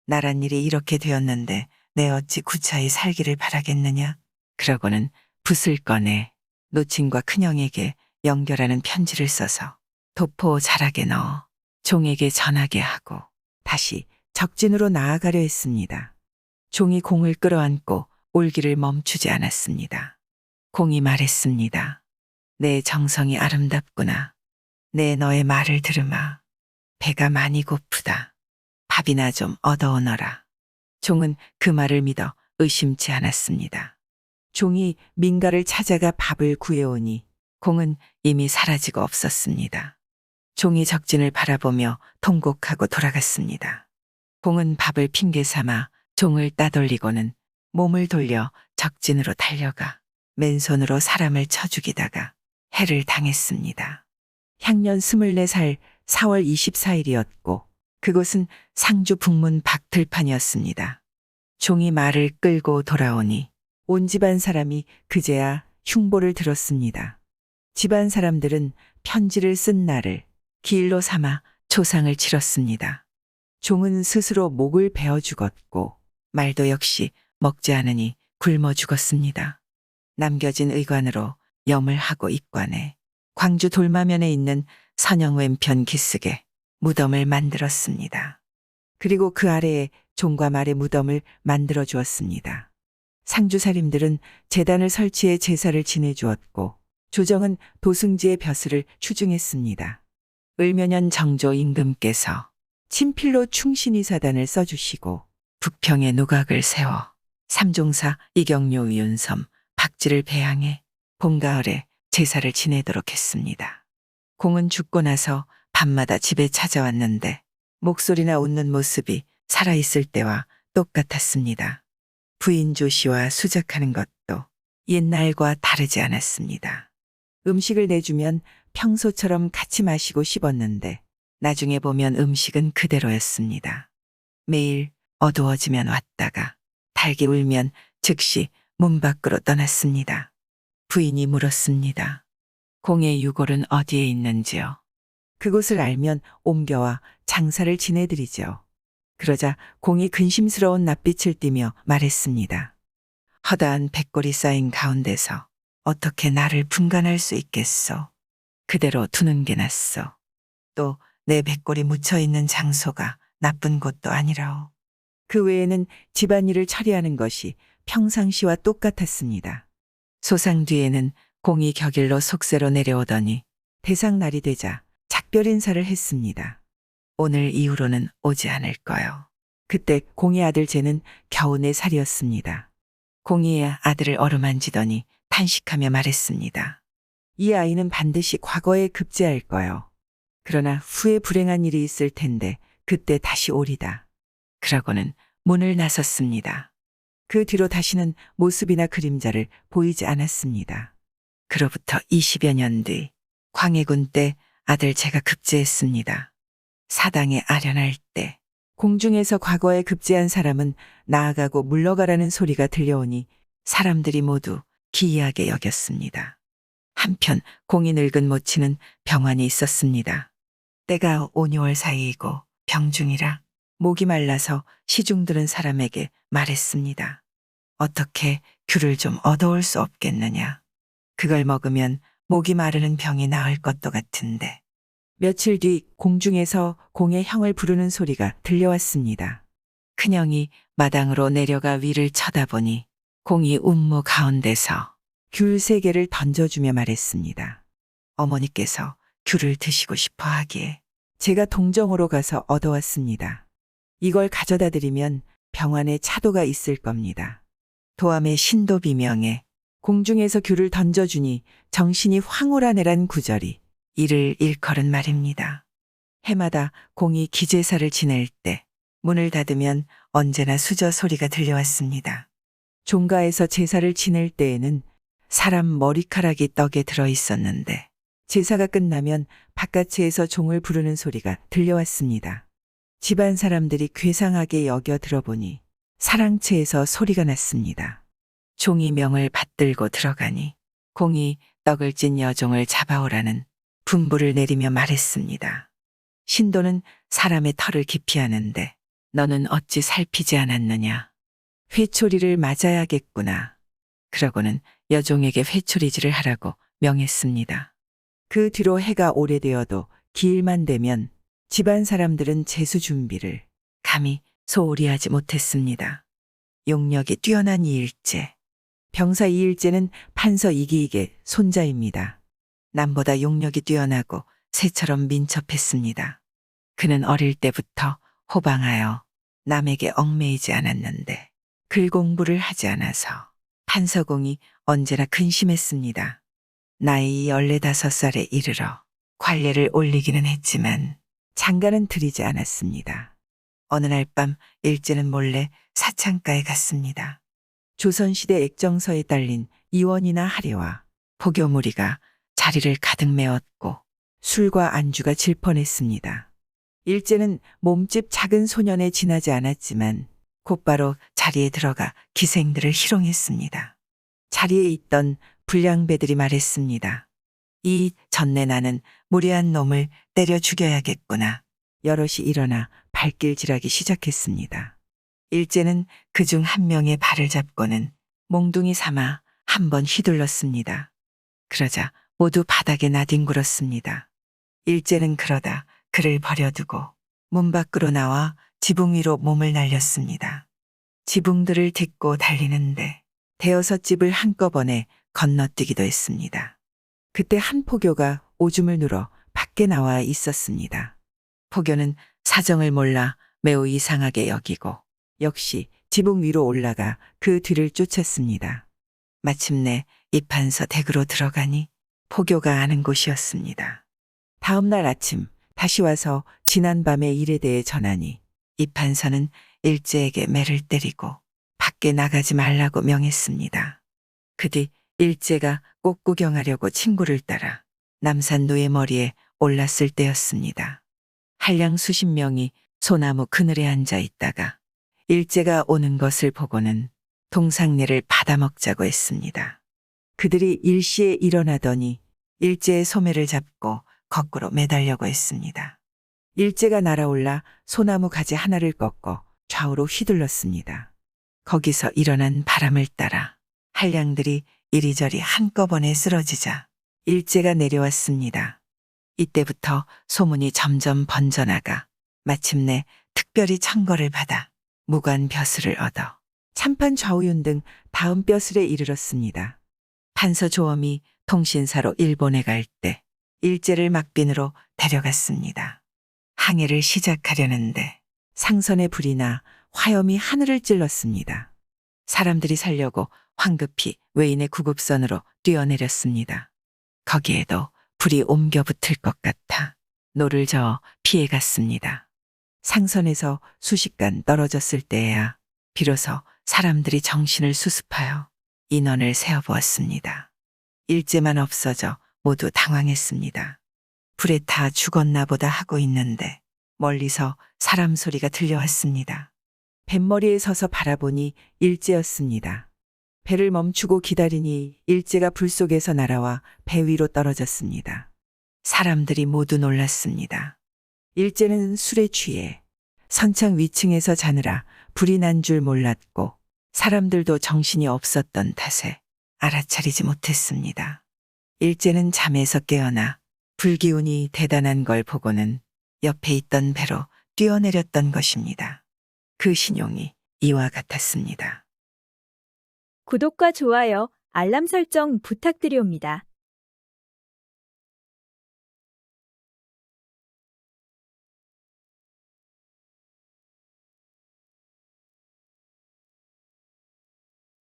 나란 일이 이렇게 되었는데 내 어찌 구차히 살기를 바라겠느냐. 그러고는 붓을 꺼내 노친과 큰형에게 연결하는 편지를 써서 도포 자락에 넣어 종에게 전하게 하고 다시 적진으로 나아가려 했습니다. 종이 공을 끌어안고 울기를 멈추지 않았습니다. 공이 말했습니다. 내 정성이 아름답구나. 내 너의 말을 들으마. 배가 많이 고프다. 밥이나 좀 얻어오너라. 종은 그 말을 믿어 의심치 않았습니다. 종이 민가를 찾아가 밥을 구해오니 공은 이미 사라지고 없었습니다. 종이 적진을 바라보며 통곡하고 돌아갔습니다. 공은 밥을 핑계 삼아 종을 따돌리고는 몸을 돌려 적진으로 달려가 맨손으로 사람을 쳐 죽이다가 해를 당했습니다. 향년 24살 4월 24일이었고 그곳은 상주 북문 박들판이었습니다. 종이 말을 끌고 돌아오니 온 집안 사람이 그제야 흉보를 들었습니다. 집안 사람들은 편지를 쓴 날을 기일로 삼아 초상을 치렀습니다. 종은 스스로 목을 베어 죽었고 말도 역시 먹지 않으니 굶어 죽었습니다. 남겨진 의관으로 염을 하고 입관해 광주 돌마면에 있는 선영 왼편 기슭에 무덤을 만들었습니다. 그리고 그 아래에 종과 말의 무덤을 만들어 주었습니다. 상주사림들은 제단을 설치해 제사를 지내주었고 조정은 도승지의 벼슬을 추중했습니다. 을묘년 정조 임금께서 친필로 충신이사단을 써주시고 북평에 누각을 세워 삼종사 이경류 윤섬 박지를 배양해 봄가을에 제사를 지내도록 했습니다. 공은 죽고 나서 밤마다 집에 찾아왔는데 목소리나 웃는 모습이 살아있을 때와 똑같았습니다. 부인 조씨와 수작하는 것도 옛날과 다르지 않았습니다. 음식을 내주면 평소처럼 같이 마시고 씹었는데 나중에 보면 음식은 그대로였습니다. 매일 어두워지면 왔다가 달기 울면 즉시 문 밖으로 떠났습니다. 부인이 물었습니다. 공의 유골은 어디에 있는지요? 그곳을 알면 옮겨와 장사를 지내드리죠. 그러자 공이 근심스러운 낯빛을 띠며 말했습니다. 허다한 백골이 쌓인 가운데서 어떻게 나를 분간할 수 있겠소? 그대로 두는 게 낫소. 또 내 백골이 묻혀있는 장소가 나쁜 곳도 아니라오. 그 외에는 집안일을 처리하는 것이 평상시와 똑같았습니다. 소상 뒤에는 공이 격일로 속세로 내려오더니 대상날이 되자 작별 인사를 했습니다. 오늘 이후로는 오지 않을 거요. 그때 공의 아들 쟤는 겨우 4살이었습니다. 공이의 아들을 어루만지더니 탄식하며 말했습니다. 이 아이는 반드시 과거에 급제할 거요. 그러나 후에 불행한 일이 있을 텐데 그때 다시 오리다. 그러고는 문을 나섰습니다. 그 뒤로 다시는 모습이나 그림자를 보이지 않았습니다. 그로부터 20여 년 뒤 광해군 때 아들 제가 급제했습니다. 사당에 아련할 때 공중에서 과거에 급제한 사람은 나아가고 물러가라는 소리가 들려오니 사람들이 모두 기이하게 여겼습니다. 한편 공이 늙은 모치는 병환이 있었습니다. 때가 5, 6월 사이이고 병중이라 목이 말라서 시중 들은 사람에게 말했습니다. 어떻게 귤을 좀 얻어올 수 없겠느냐. 그걸 먹으면 목이 마르는 병이 나을 것도 같은데. 며칠 뒤 공중에서 공의 형을 부르는 소리가 들려왔습니다. 큰형이 마당으로 내려가 위를 쳐다보니 공이 운무 가운데서 귤 3개를 던져주며 말했습니다. 어머니께서 귤을 드시고 싶어 하기에 제가 동정으로 가서 얻어왔습니다. 이걸 가져다 드리면 병안에 차도가 있을 겁니다. 도암의 신도 비명에 공중에서 귤을 던져주니 정신이 황홀하네란 구절이 이를 일컬은 말입니다. 해마다 공이 기제사를 지낼 때 문을 닫으면 언제나 수저 소리가 들려왔습니다. 종가에서 제사를 지낼 때에는 사람 머리카락이 떡에 들어 있었는데 제사가 끝나면 바깥채에서 종을 부르는 소리가 들려왔습니다. 집안 사람들이 괴상하게 여겨 들어보니 사랑채에서 소리가 났습니다. 종이 명을 받들고 들어가니 공이 떡을 찐 여종을 잡아오라는 분부를 내리며 말했습니다. 신도는 사람의 털을 기피하는데 너는 어찌 살피지 않았느냐. 회초리를 맞아야겠구나. 그러고는 여종에게 회초리질을 하라고 명했습니다. 그 뒤로 해가 오래되어도 기일만 되면 집안 사람들은 제수 준비를 감히 소홀히 하지 못했습니다. 용력이 뛰어난 이일제. 병사 이일제는 판서 이기익의 손자입니다. 남보다 용력이 뛰어나고 새처럼 민첩했습니다. 그는 어릴 때부터 호방하여 남에게 얽매이지 않았는데 글 공부를 하지 않아서 판서공이 언제나 근심했습니다. 나이 14~15살에 이르러 관례를 올리기는 했지만 장가는 들이지 않았습니다. 어느 날 밤 일제는 몰래 사창가에 갔습니다. 조선시대 액정서에 딸린 이원이나 하례와 포교무리가 자리를 가득 메웠고 술과 안주가 질펀했습니다. 일제는 몸집 작은 소년에 지나지 않았지만 곧바로 자리에 들어가 기생들을 희롱했습니다. 자리에 있던 불량배들이 말했습니다. 이 전내 나는 무례한 놈을 때려 죽여야겠구나. 여럿이 일어나 발길질하기 시작했습니다. 일제는 그중 한 명의 발을 잡고는 몽둥이 삼아 한 번 휘둘렀습니다. 그러자 모두 바닥에 나뒹굴었습니다. 일제는 그러다 그를 버려두고 문 밖으로 나와 지붕 위로 몸을 날렸습니다. 지붕들을 딛고 달리는데 대여섯 집을 한꺼번에 건너뛰기도 했습니다. 그때 한 포교가 오줌을 누러 밖에 나와 있었습니다. 포교는 사정을 몰라 매우 이상하게 여기고 역시 지붕 위로 올라가 그 뒤를 쫓았습니다. 마침내 입한서 댁으로 들어가니 포교가 아는 곳이었습니다. 다음 날 아침 다시 와서 지난밤의 일에 대해 전하니 이 판서는 일제에게 매를 때리고 밖에 나가지 말라고 명했습니다. 그 뒤 일제가 꽃 구경하려고 친구를 따라 남산루의 머리에 올랐을 때였습니다. 한량 수십 명이 소나무 그늘에 앉아 있다가 일제가 오는 것을 보고는 동상내를 받아먹자고 했습니다. 그들이 일시에 일어나더니 일제의 소매를 잡고 거꾸로 매달려고 했습니다. 일제가 날아올라 소나무 가지 하나를 꺾어 좌우로 휘둘렀습니다. 거기서 일어난 바람을 따라 한량들이 이리저리 한꺼번에 쓰러지자 일제가 내려왔습니다. 이때부터 소문이 점점 번져나가 마침내 특별히 청거를 받아 무관 벼슬을 얻어 참판 좌우윤 등 다음 벼슬에 이르렀습니다. 판서 조엄이 통신사로 일본에 갈 때 일제를 막빈으로 데려갔습니다. 항해를 시작하려는데 상선에 불이 나 화염이 하늘을 찔렀습니다. 사람들이 살려고 황급히 외인의 구급선으로 뛰어내렸습니다. 거기에도 불이 옮겨 붙을 것 같아 노를 저어 피해갔습니다. 상선에서 수십간 떨어졌을 때에야 비로소 사람들이 정신을 수습하여 인원을 세어보았습니다. 일제만 없어져 모두 당황했습니다. 불에 타 죽었나 보다 하고 있는데 멀리서 사람 소리가 들려왔습니다. 뱃머리에 서서 바라보니 일제였습니다. 배를 멈추고 기다리니 일제가 불 속에서 날아와 배 위로 떨어졌습니다. 사람들이 모두 놀랐습니다. 일제는 술에 취해 선창 위층에서 자느라 불이 난 줄 몰랐고 사람들도 정신이 없었던 탓에 알아차리지 못했습니다. 일제는 잠에서 깨어나 불기운이 대단한 걸 보고는 옆에 있던 배로 뛰어내렸던 것입니다. 그 신용이 이와 같았습니다. 구독과 좋아요, 알람 설정 부탁드리옵니다.